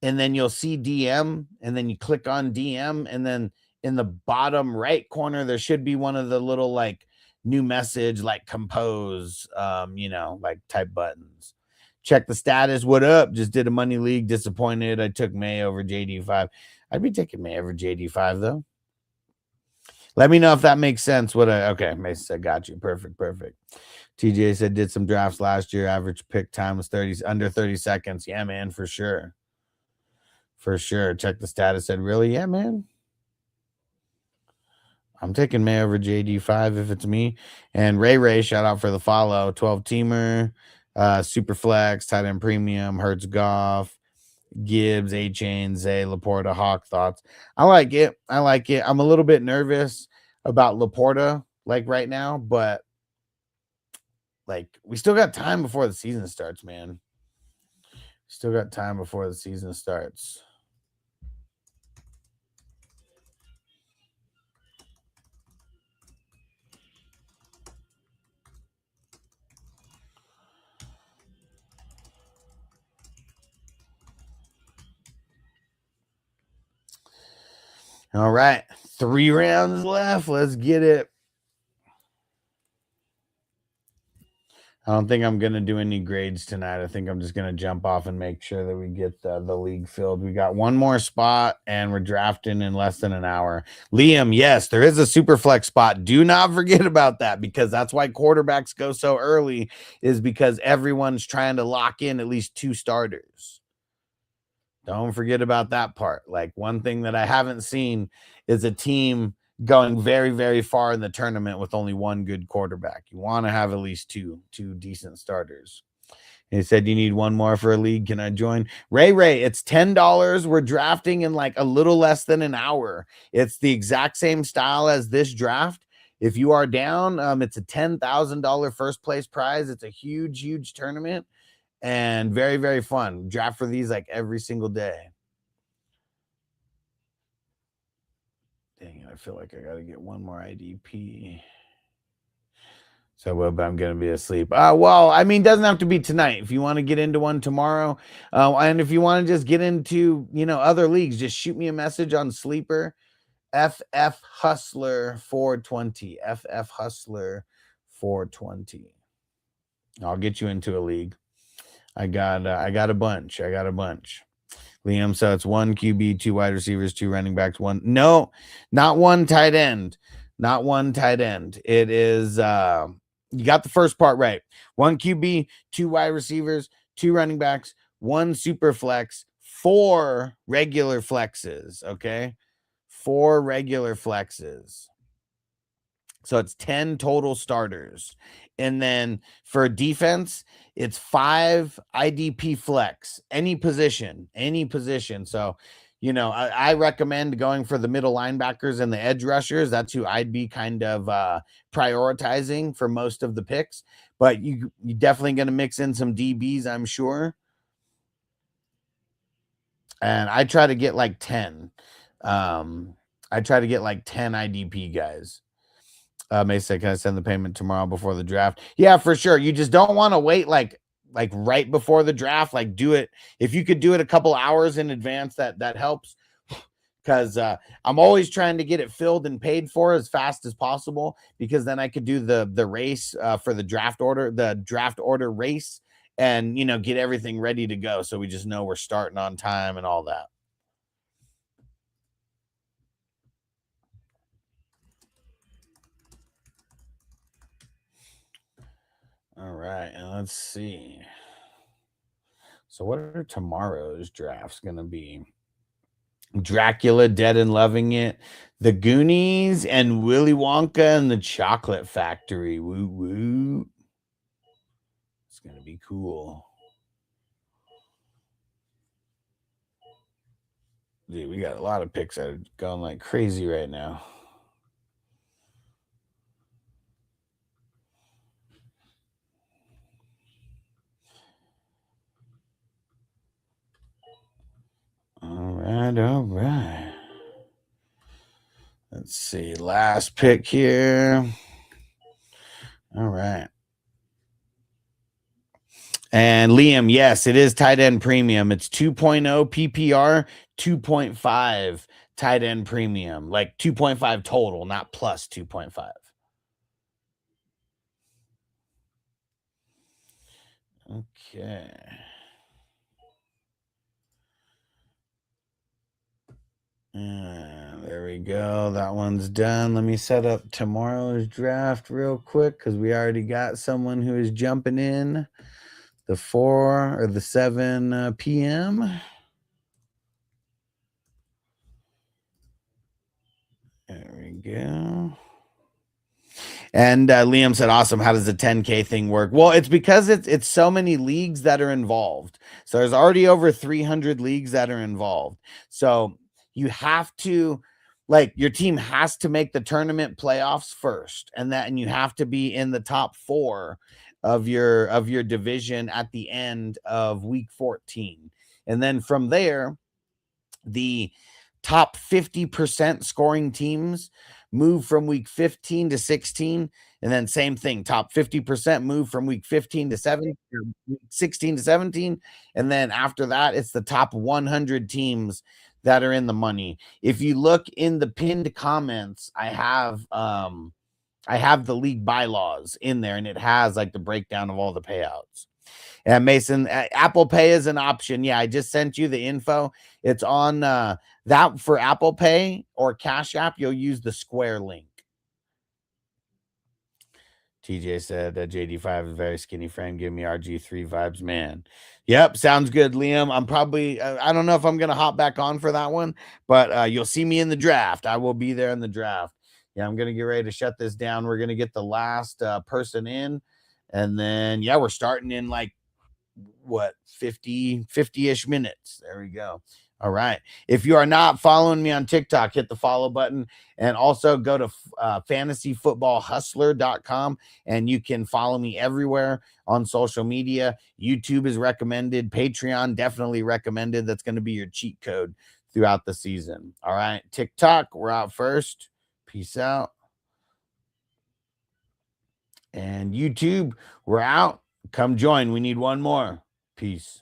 and then you'll see DM, and then you click on DM, and then in the bottom right corner, there should be one of the little like new message, like compose, like type buttons. Check the status. What up? Just did a money league. Disappointed. I took May over JD5. I'd be taking May over JD5 though. Let me know if that makes sense. Okay, Mason said, got you. Perfect. TJ said, did some drafts last year. Average pick time was under 30 seconds. Yeah, man, for sure. For sure. Check the status. Said, really? Yeah, man. I'm taking May over JD5 if it's me. And Ray, shout out for the follow. 12-teamer, Superflex, tight end premium, Hertz Goff, Gibbs, A-Chain, Zay, Laporta, Hawk. Thoughts? I like it. I'm a little bit nervous about Laporta, like right now, but like we still got time before the season starts, man. Still got time before the season starts. All right. 3 rounds left. Let's get it. I don't think I'm going to do any grades tonight. I think I'm just going to jump off and make sure that we get the league filled. We got one more spot, and we're drafting in less than an hour. Liam, yes, there is a super flex spot. Do not forget about that, because that's why quarterbacks go so early, is because everyone's trying to lock in at least 2 starters. Don't forget about that part. Like, one thing that I haven't seen is a team going very, very far in the tournament with only 1 good quarterback. You want to have at least two decent starters. He said, you need 1 more for a league. Can I join? Ray, it's $10. We're drafting in like a little less than an hour. It's the exact same style as this draft. If you are down, it's a $10,000 first place prize. It's a huge, huge tournament. And very, very fun. Draft for these like every single day. Dang it, I feel like I got to get 1 more IDP. So, well, but I'm going to be asleep. Well, I mean, doesn't have to be tonight. If you want to get into one tomorrow, and if you want to just get into, other leagues, just shoot me a message on Sleeper, FF Hustler 420, FF Hustler 420. I'll get you into a league. I got a bunch. Liam, so it's 1 QB, 2 wide receivers, 2 running backs, 1. No, not 1 tight end. Not 1 tight end. It is, you got the first part right. 1 QB, 2 wide receivers, 2 running backs, 1 super flex, 4 regular flexes. Okay. 4 regular flexes. So it's 10 total starters. And then for defense, it's 5 IDP flex, any position. So, I recommend going for the middle linebackers and the edge rushers. That's who I'd be kind of prioritizing for most of the picks. But you definitely going to mix in some DBs, I'm sure. And I try to get like 10. I try to get like 10 IDP guys. May say, can I send the payment tomorrow before the draft? Yeah, for sure. You just don't want to wait like right before the draft. Like, do it. If you could do it a couple hours in advance, that helps. Because I'm always trying to get it filled and paid for as fast as possible, because then I could do the race for the draft order race, and get everything ready to go. So we just know we're starting on time and all that. All right, and let's see. So what are tomorrow's drafts going to be? Dracula, Dead and Loving It, The Goonies, and Willy Wonka and the Chocolate Factory. Woo woo. It's going to be cool. Dude, we got a lot of picks that are going like crazy right now. All right. Let's see. Last pick here. All right. And Liam, yes, it is tight end premium. It's 2.0 PPR, 2.5 tight end premium, like 2.5 total, not plus 2.5. Okay. And there we go. That one's done. Let me set up tomorrow's draft real quick, because we already got someone who is jumping in the 4 or the 7 p.m. go. And Liam said, awesome. How does the 10K thing work? Well, it's because it's so many leagues that are involved. So there's already over 300 leagues that are involved. So you have to, like, your team has to make the tournament playoffs first, and you have to be in the top 4 of your division at the end of week 14. And then from there, the top 50% scoring teams move from week 15 to 16. And then same thing, top 50% move from week 15 to 7, 16 to 17. And then after that, it's the top 100 teams that are in the money. If you look in the pinned comments, I have the league bylaws in there, and it has like the breakdown of all the payouts. And Mason, Apple Pay is an option. Yeah, I just sent you the info. It's on that for Apple Pay or Cash App. You'll use the Square link. TJ said that JD5 is a very skinny friend. Give me RG3 vibes, man. Yep, sounds good, Liam. I'm probably, I don't know if I'm going to hop back on for that one, but you'll see me in the draft. I will be there in the draft. Yeah, I'm going to get ready to shut this down. We're going to get the last person in. And then, yeah, we're starting in like, 50-ish minutes. There we go. All right. If you are not following me on TikTok, hit the follow button, and also go to fantasyfootballhustler.com, and you can follow me everywhere on social media. YouTube is recommended. Patreon definitely recommended. That's going to be your cheat code throughout the season. All right. TikTok, we're out first. Peace out. And YouTube, we're out. Come join. We need one more. Peace.